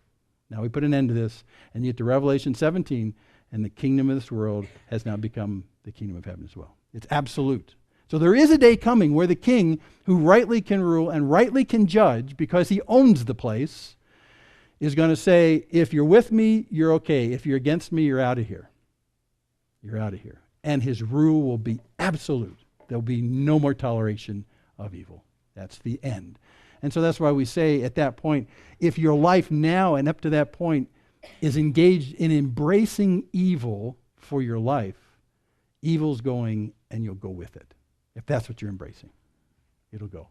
Now we put an end to this. And you get to Revelation 17, and the kingdom of this world has now become the kingdom of heaven as well. It's absolute. So there is a day coming where the king, who rightly can rule and rightly can judge because he owns the place, is going to say, if you're with me, you're okay. If you're against me, you're out of here. You're out of here. And his rule will be absolute. There'll be no more toleration of evil. That's the end. And so that's why we say at that point, if your life now and up to that point is engaged in embracing evil for your life, evil's going and you'll go with it. If that's what you're embracing, it'll go.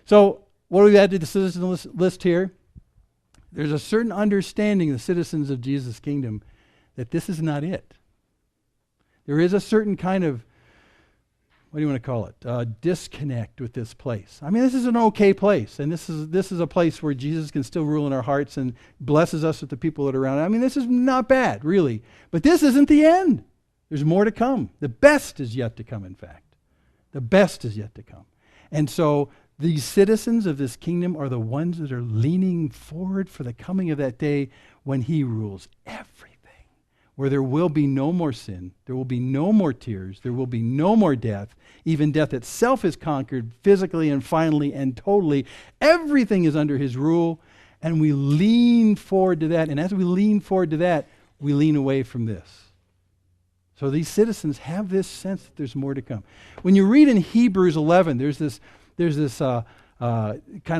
So what do we add to the citizen list here? There's a certain understanding of the citizens of Jesus' kingdom that this is not it. There is a certain kind of, what do you want to call it? Disconnect with this place. I mean, this is an okay place, and this is a place where Jesus can still rule in our hearts and blesses us with the people that are around. I mean, this is not bad, really. But this isn't the end. There's more to come. The best is yet to come, in fact. The best is yet to come. And so these citizens of this kingdom are the ones that are leaning forward for the coming of that day when he rules everything, where there will be no more sin, there will be no more tears, there will be no more death. Even death itself is conquered physically and finally and totally. Everything is under his rule, and we lean forward to that. And as we lean forward to that, we lean away from this. So these citizens have this sense that there's more to come. When you read in Hebrews 11, there's this kind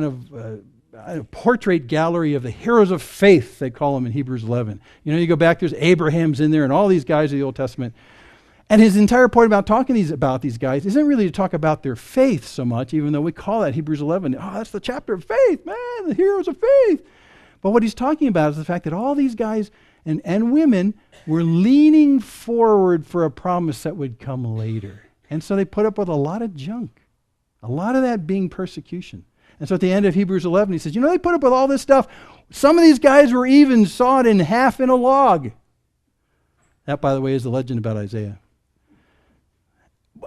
of portrait gallery of the heroes of faith, they call them in Hebrews 11. You know, you go back, there's Abraham's in there and all these guys of the Old Testament. And his entire point about talking about these guys isn't really to talk about their faith so much, even though we call that Hebrews 11. Oh, that's the chapter of faith, man, the heroes of faith. But what he's talking about is the fact that all these guys and women were leaning forward for a promise that would come later. And so they put up with a lot of junk, a lot of that being persecution. And so at the end of Hebrews 11, he says, you know, they put up with all this stuff. Some of these guys were even sawed in half in a log. That, by the way, is the legend about Isaiah.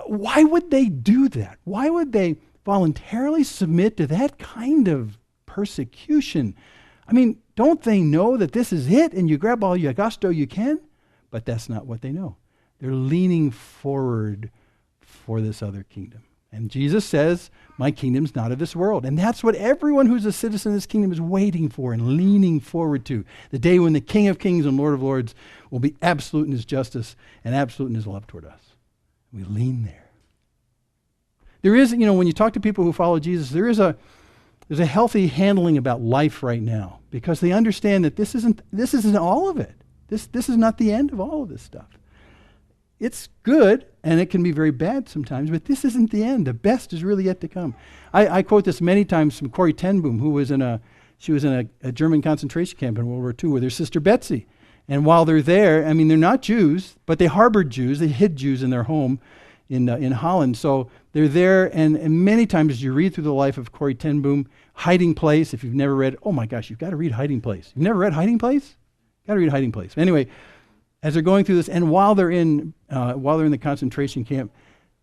Why would they do that? Why would they voluntarily submit to that kind of persecution? I mean, don't they know that this is it and you grab all your gusto you can? But that's not what they know. They're leaning forward for this other kingdom. And Jesus says, my kingdom's not of this world. And that's what everyone who's a citizen of this kingdom is waiting for and leaning forward to. The day when the King of Kings and Lord of Lords will be absolute in his justice and absolute in his love toward us. We lean there. There is, you know, when you talk to people who follow Jesus, there's a healthy handling about life right now because they understand that this isn't all of it. This is not the end of all of this stuff. It's good, and it can be very bad sometimes, but this isn't the end. The best is really yet to come. I quote this many times from Corrie ten Boom, who was in a German concentration camp in World War II with her sister Betsy. And while they're there, I mean, they're not Jews, but they harbored Jews. They hid Jews in their home in Holland. So they're there, and many times as you read through the life of Corrie ten Boom, Hiding Place, if you've never read, oh my gosh, you've got to read Hiding Place. You've never read Hiding Place? Got to read Hiding Place. Anyway, as they're going through this, and while they're in the concentration camp,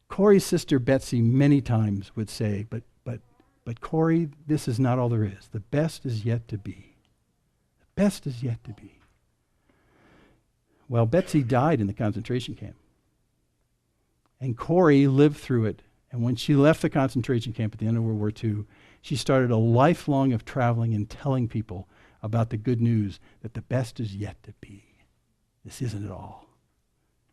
Corrie's sister Betsy many times would say, but Corrie, this is not all there is. The best is yet to be. The best is yet to be. Well, Betsy died in the concentration camp. And Corrie lived through it. And when she left the concentration camp at the end of World War II, she started a lifelong of traveling and telling people about the good news that the best is yet to be. This isn't it all.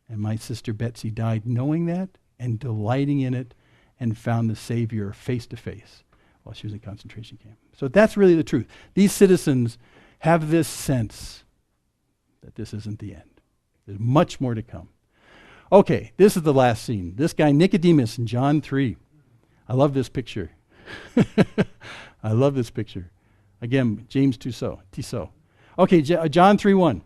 And my sister Betsy died knowing that and delighting in it and found the Savior face to face while she was in concentration camp. So that's really the truth. These citizens have this sense that this isn't the end. There's much more to come. Okay, this is the last scene. This guy Nicodemus in John 3. I love this picture. I love this picture. Again, James Tissot. Okay, John 3:1.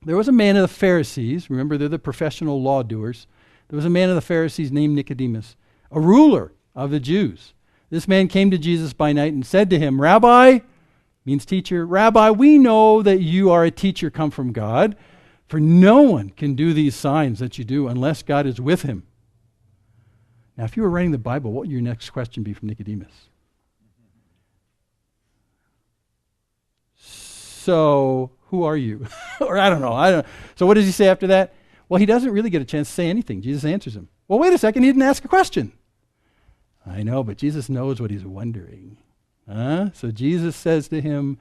There was a man of the Pharisees. Remember, they're the professional law doers. There was a man of the Pharisees named Nicodemus, a ruler of the Jews. This man came to Jesus by night and said to him, Rabbi, means teacher, Rabbi, we know that you are a teacher come from God, for no one can do these signs that you do unless God is with him. Now, if you were writing the Bible, what would your next question be from Nicodemus? So, who are you? Or I don't know. So what does he say after that? Well, he doesn't really get a chance to say anything. Jesus answers him. Well, wait a second. He didn't ask a question. I know, but Jesus knows what he's wondering. So Jesus says to him,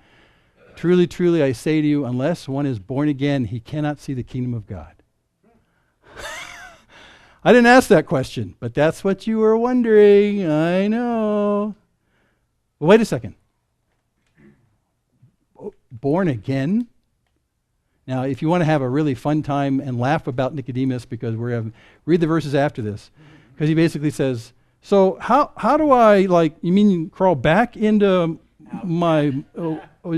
truly, truly, I say to you, unless one is born again, he cannot see the kingdom of God. I didn't ask that question, but that's what you were wondering. I know. Well, wait a second. Born again? Now, if you want to have a really fun time and laugh about Nicodemus, because read the verses after this, because he basically says, so how do I, you mean crawl back into my,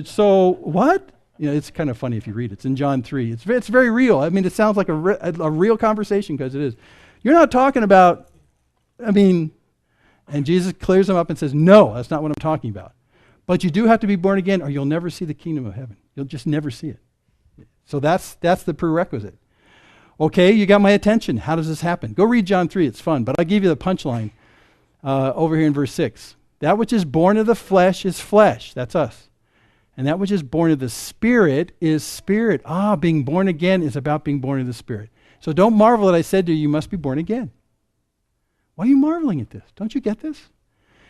so what? It's kind of funny if you read it. It's in John 3. It's very real. I mean, it sounds like a real conversation, because it is. You're not talking about, and Jesus clears them up and says, no, that's not what I'm talking about. But you do have to be born again, or you'll never see the kingdom of heaven. You'll just never see it. So that's the prerequisite. Okay, you got my attention. How does this happen? Go read John 3. It's fun. But I'll give you the punchline over here in verse 6. That which is born of the flesh is flesh. That's us. And that which is born of the Spirit is spirit. Being born again is about being born of the Spirit. So don't marvel that I said to you, you must be born again. Why are you marveling at this? Don't you get this?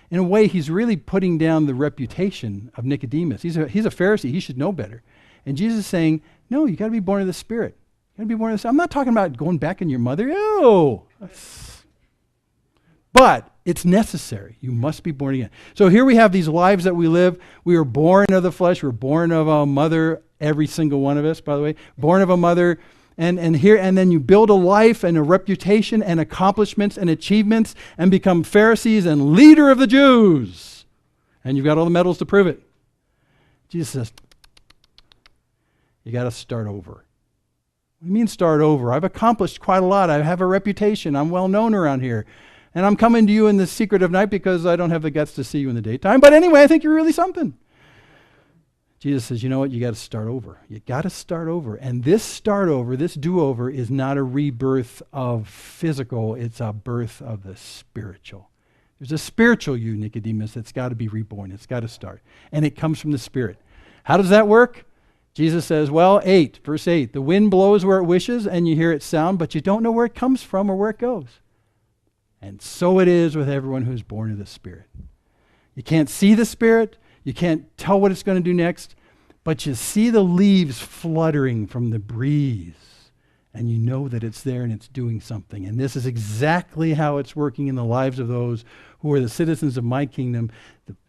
In a way, he's really putting down the reputation of Nicodemus. He's a Pharisee. He should know better. And Jesus is saying, no, you got to be born of the Spirit. You got to be born of the Spirit. I'm not talking about going back in your mother. No. But it's necessary. You must be born again. So here we have these lives that we live. We were born of the flesh. We're born of a mother, every single one of us, by the way. Born of a mother. And then you build a life and a reputation and accomplishments and achievements and become Pharisees and leader of the Jews. And you've got all the medals to prove it. Jesus says, you got to start over. What do you mean start over? I've accomplished quite a lot. I have a reputation. I'm well known around here. And I'm coming to you in the secret of night because I don't have the guts to see you in the daytime. But anyway, I think you're really something. Jesus says, you know what? You got to start over. You got to start over. And this start over, this do-over, is not a rebirth of physical. It's a birth of the spiritual. There's a spiritual you, Nicodemus, that's got to be reborn. It's got to start. And it comes from the Spirit. How does that work? Jesus says, verse 8, the wind blows where it wishes and you hear its sound, but you don't know where it comes from or where it goes. And so it is with everyone who's born of the Spirit. You can't see the Spirit. You can't tell what it's going to do next, but you see the leaves fluttering from the breeze, and you know that it's there and it's doing something. And this is exactly how it's working in the lives of those who are the citizens of my kingdom.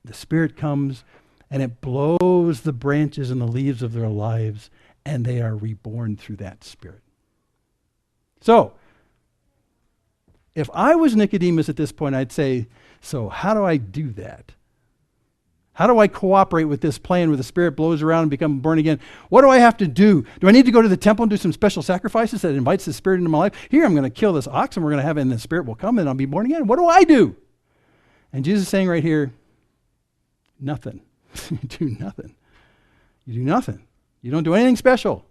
The Spirit comes, and it blows the branches and the leaves of their lives, and they are reborn through that Spirit. So, if I was Nicodemus at this point, I'd say, so how do I do that? How do I cooperate with this plan where the Spirit blows around and become born again? What do I have to do? Do I need to go to the temple and do some special sacrifices that invites the Spirit into my life? Here, I'm going to kill this ox and we're going to have it and the Spirit will come and I'll be born again. What do I do? And Jesus is saying right here, nothing. You do nothing. You do nothing. You don't do anything special.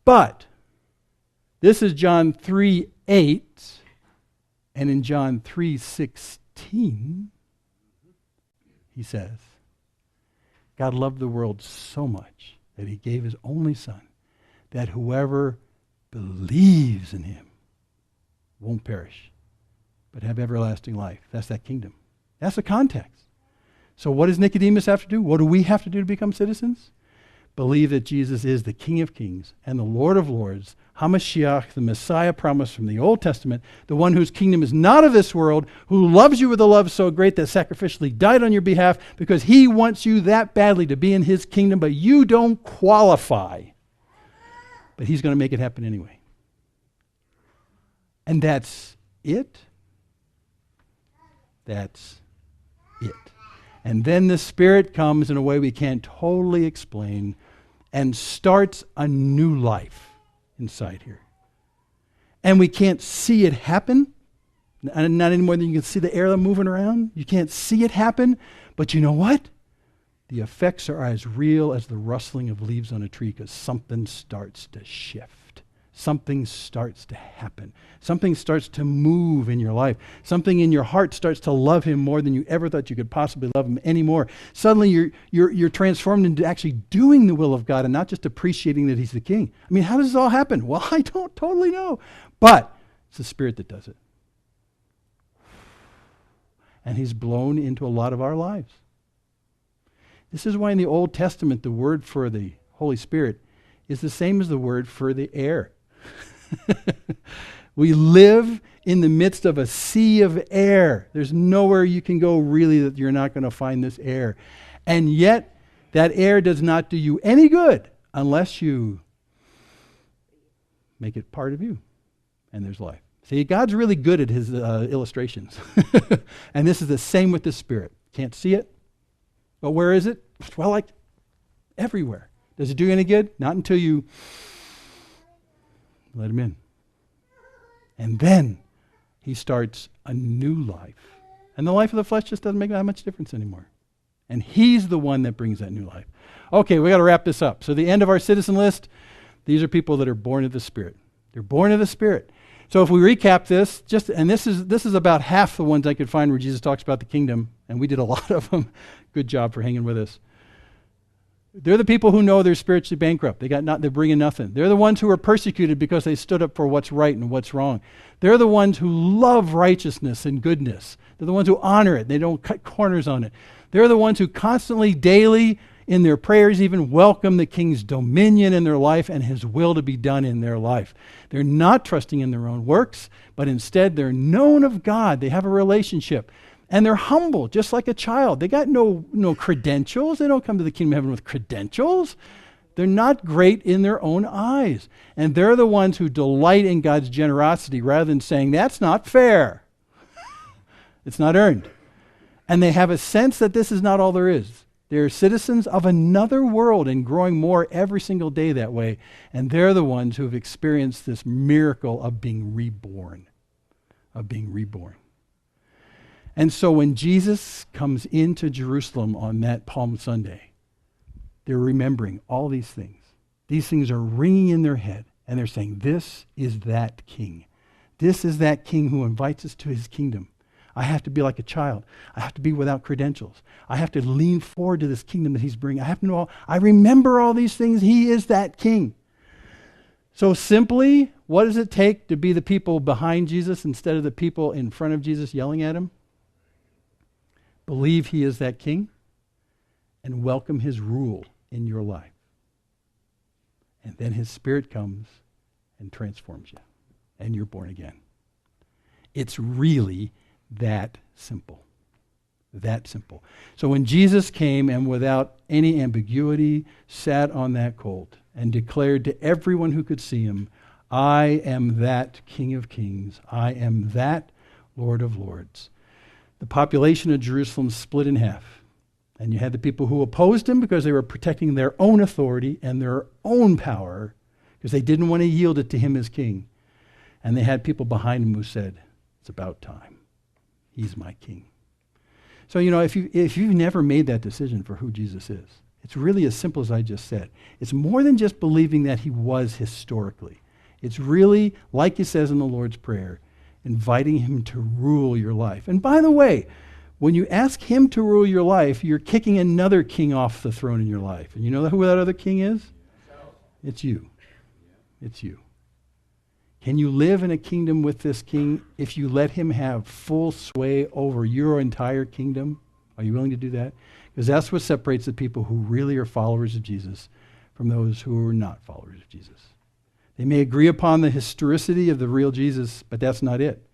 But this is John 3:8, and in John 3:16, he says, God loved the world so much that he gave his only Son, that whoever believes in him won't perish, but have everlasting life. That's that kingdom. That's the context. So what does Nicodemus have to do? What do we have to do to become citizens? Believe that Jesus is the King of Kings and the Lord of Lords, HaMashiach, the Messiah promised from the Old Testament, the one whose kingdom is not of this world, who loves you with a love so great that sacrificially died on your behalf because he wants you that badly to be in his kingdom, but you don't qualify. But he's going to make it happen anyway. And that's it. That's it. And then the Spirit comes in a way we can't totally explain and starts a new life inside here. And we can't see it happen. Not any more than you can see the air moving around. You can't see it happen. But you know what? The effects are as real as the rustling of leaves on a tree because something starts to shift. something starts to happen. Something starts to move in your life. Something in your heart starts to love him more than you ever thought you could possibly love him anymore. Suddenly you're transformed into actually doing the will of God and not just appreciating that he's the king. I mean, how does this all happen? Well, I don't totally know. But it's the Spirit that does it. And he's blown into a lot of our lives. This is why in the Old Testament the word for the Holy Spirit is the same as the word for the air. We live in the midst of a sea of air. There's nowhere you can go really that you're not going to find this air. And yet that air does not do you any good unless you make it part of you. And there's life. See, God's really good at his illustrations. And this is the same with the Spirit. Can't see it. But where is it? Well, like everywhere. Does it do you any good? Not until you let him in. And then he starts a new life. And the life of the flesh just doesn't make that much difference anymore. And he's the one that brings that new life. Okay, we got to wrap this up. So the end of our citizen list, these are people that are born of the Spirit. They're born of the Spirit. So if we recap this, and this is about half the ones I could find where Jesus talks about the kingdom, and we did a lot of them. Good job for hanging with us. They're the people who know they're spiritually bankrupt. They're bringing nothing. They're the ones who are persecuted because they stood up for what's right and what's wrong. They're the ones who love righteousness and goodness. They're the ones who honor it. They don't cut corners on it. They're the ones who constantly, daily, in their prayers, even welcome the king's dominion in their life and his will to be done in their life. They're not trusting in their own works, but instead they're known of God. They have a relationship. And they're humble, just like a child. They got no credentials. They don't come to the kingdom of heaven with credentials. They're not great in their own eyes. And they're the ones who delight in God's generosity rather than saying, that's not fair. It's not earned. And they have a sense that this is not all there is. They're citizens of another world and growing more every single day that way. And they're the ones who have experienced this miracle of being reborn. And so when Jesus comes into Jerusalem on that Palm Sunday, they're remembering all these things. These things are ringing in their head. And they're saying, this is that king. This is that king who invites us to his kingdom. I have to be like a child. I have to be without credentials. I have to lean forward to this kingdom that he's bringing. I have to know, I remember all these things. He is that king. So simply, what does it take to be the people behind Jesus instead of the people in front of Jesus yelling at him? Believe he is that king and welcome his rule in your life. And then his Spirit comes and transforms you. And you're born again. It's really that simple. That simple. So when Jesus came and without any ambiguity sat on that colt and declared to everyone who could see him, I am that King of Kings. I am that Lord of Lords. The population of Jerusalem split in half. And you had the people who opposed him because they were protecting their own authority and their own power because they didn't want to yield it to him as king. And they had people behind him who said, it's about time. He's my king. So, if you've never made that decision for who Jesus is, it's really as simple as I just said. It's more than just believing that he was historically. It's really, like he says in the Lord's Prayer, inviting him to rule your life. And by the way, when you ask him to rule your life, you're kicking another king off the throne in your life. And you know who that other king is? It's you. It's you. Can you live in a kingdom with this king if you let him have full sway over your entire kingdom? Are you willing to do that? Because that's what separates the people who really are followers of Jesus from those who are not followers of Jesus. They may agree upon the historicity of the real Jesus, but that's not it.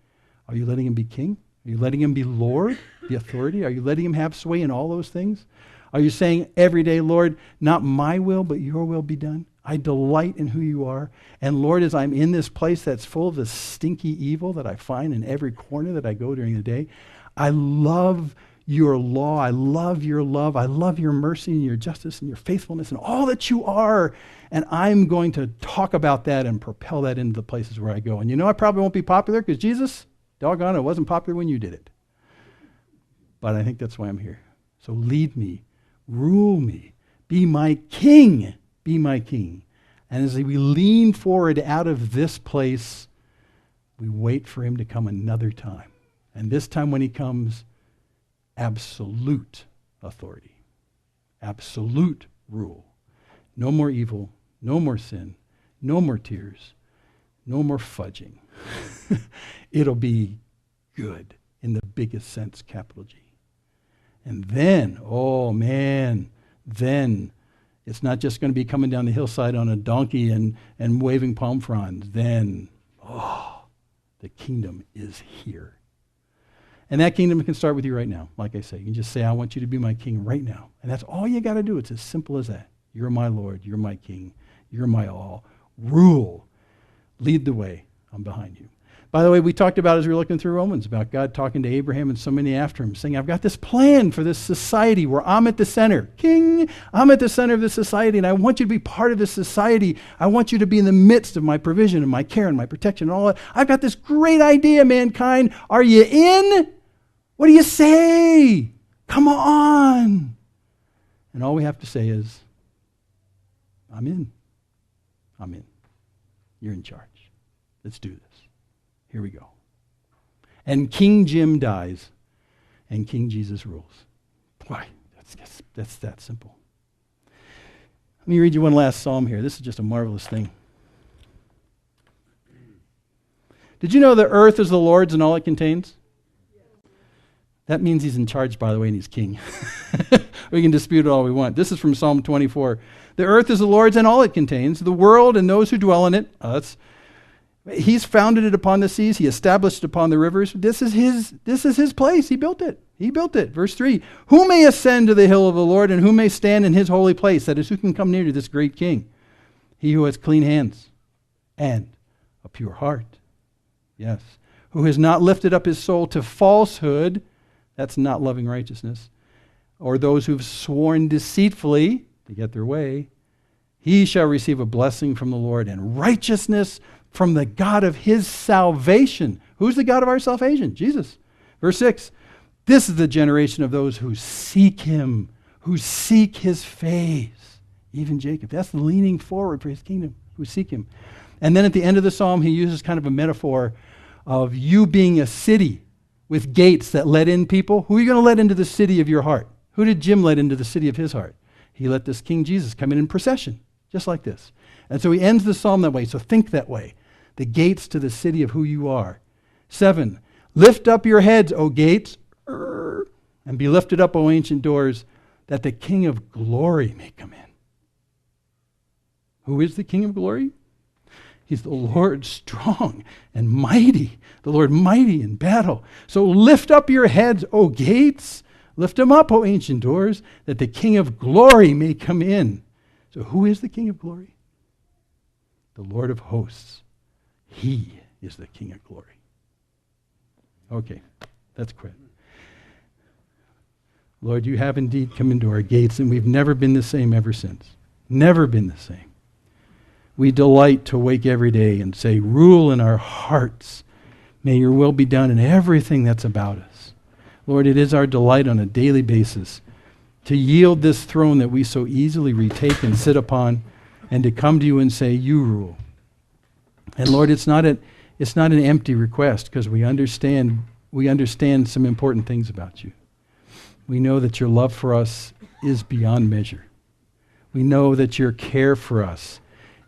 Are you letting him be king? Are you letting him be Lord, the authority? Are you letting him have sway in all those things? Are you saying every day, Lord, not my will, but your will be done? I delight in who you are. And Lord, as I'm in this place that's full of this stinky evil that I find in every corner that I go during the day, I love your law. I love your love. I love your mercy and your justice and your faithfulness and all that you are. And I'm going to talk about that and propel that into the places where I go. And I probably won't be popular because Jesus, doggone it, wasn't popular when you did it. But I think that's why I'm here. So lead me, rule me, be my king. Be my king. And as we lean forward out of this place, we wait for him to come another time. And this time when he comes, absolute authority, absolute rule. No more evil, no more sin, no more tears, no more fudging. It'll be good in the biggest sense, capital G. And then, oh man, then it's not just going to be coming down the hillside on a donkey and waving palm fronds. Then, the kingdom is here. And that kingdom can start with you right now. Like I say, you can just say, I want you to be my king right now. And that's all you got to do. It's as simple as that. You're my Lord. You're my king. You're my all. Rule. Lead the way. I'm behind you. By the way, we talked about, as we were looking through Romans, about God talking to Abraham and so many after him, saying, I've got this plan for this society where I'm at the center. King, I'm at the center of this society, and I want you to be part of this society. I want you to be in the midst of my provision and my care and my protection and all that. I've got this great idea, mankind. Are you in? What do you say? Come on. And all we have to say is, I'm in. I'm in. You're in charge. Let's do this. Here we go. And King Jim dies, and King Jesus rules. Boy, that's that simple. Let me read you one last psalm here. This is just a marvelous thing. Did you know the earth is the Lord's and all it contains? That means he's in charge, by the way, and he's king. We can dispute it all we want. This is from Psalm 24. The earth is the Lord's and all it contains, the world and those who dwell in it, us. He's founded it upon the seas. He established it upon the rivers. This is his place. He built it. He built it. Verse 3, who may ascend to the hill of the Lord, and who may stand in his holy place? That is, who can come near to this great king? He who has clean hands and a pure heart. Yes. Who has not lifted up his soul to falsehood. That's not loving righteousness. Or those who've sworn deceitfully to get their way. He shall receive a blessing from the Lord and righteousness from the God of his salvation. Who's the God of our salvation? Jesus. Verse 6, this is the generation of those who seek him, who seek his face. Even Jacob. That's the leaning forward for his kingdom, who seek him. And then at the end of the psalm, he uses kind of a metaphor of you being a city with gates that let in people. Who are you going to let into the city of your heart? Who did Jim let into the city of his heart? He let this King Jesus come in procession, just like this. And so he ends the psalm that way. So think that way. The gates to the city of who you are. 7, lift up your heads, O gates, and be lifted up, O ancient doors, that the King of glory may come in. Who is the King of glory? He's the Lord strong and mighty, the Lord mighty in battle. So lift up your heads, O gates, lift them up, O ancient doors, that the King of glory may come in. So who is the King of glory? The Lord of hosts. He is the King of glory. Okay, let's quit. Lord, you have indeed come into our gates, and we've never been the same ever since. Never been the same. We delight to wake every day and say, rule in our hearts. May your will be done in everything that's about us. Lord, it is our delight on a daily basis to yield this throne that we so easily retake and sit upon, and to come to you and say, you rule. And Lord, it's not an empty request, because we understand some important things about you. We know that your love for us is beyond measure. We know that your care for us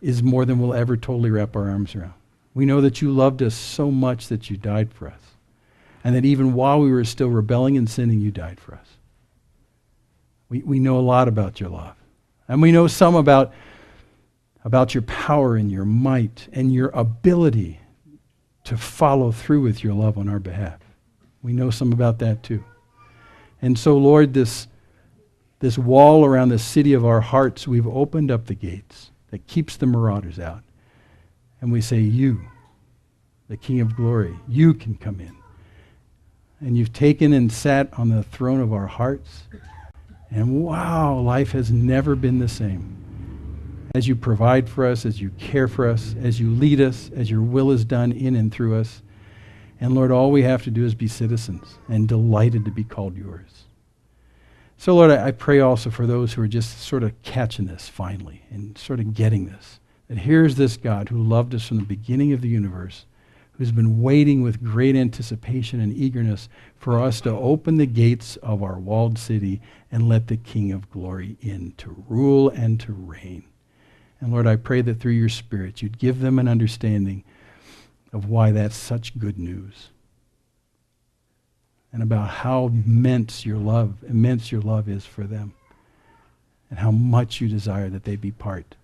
is more than we'll ever totally wrap our arms around. We know that you loved us so much that you died for us. And that even while we were still rebelling and sinning, you died for us. We know a lot about your love. And we know some about your power and your might and your ability to follow through with your love on our behalf. We know some about that too. And so, Lord, this wall around the city of our hearts, we've opened up the gates that keeps the marauders out. And we say, you, the King of glory, you can come in. And you've taken and sat on the throne of our hearts. And wow, life has never been the same. As you provide for us, as you care for us, as you lead us, as your will is done in and through us. And Lord, all we have to do is be citizens and delighted to be called yours. So Lord, I pray also for those who are just sort of catching this finally and sort of getting this, That here's this God who loved us from the beginning of the universe, who's been waiting with great anticipation and eagerness for us to open the gates of our walled city and let the King of Glory in to rule and to reign. And Lord, I pray that through your Spirit, you'd give them an understanding of why that's such good news, and about how immense your love is for them, and how much you desire that they be part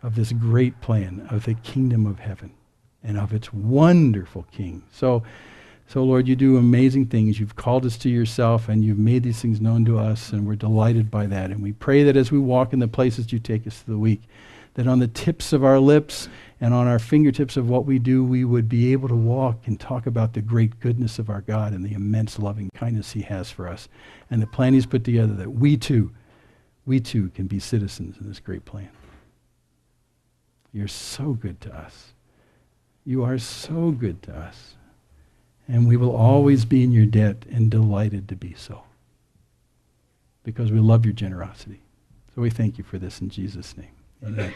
of this great plan of the kingdom of heaven and of its wonderful King. So Lord, you do amazing things. You've called us to yourself, and you've made these things known to us, and we're delighted by that. And we pray that as we walk in the places you take us through the week, that on the tips of our lips and on our fingertips of what we do, we would be able to walk and talk about the great goodness of our God and the immense loving kindness he has for us, and the plan he's put together that we too can be citizens in this great plan. You're so good to us. You are so good to us. And we will always be in your debt and delighted to be so, because we love your generosity. So we thank you for this in Jesus' name. Amen.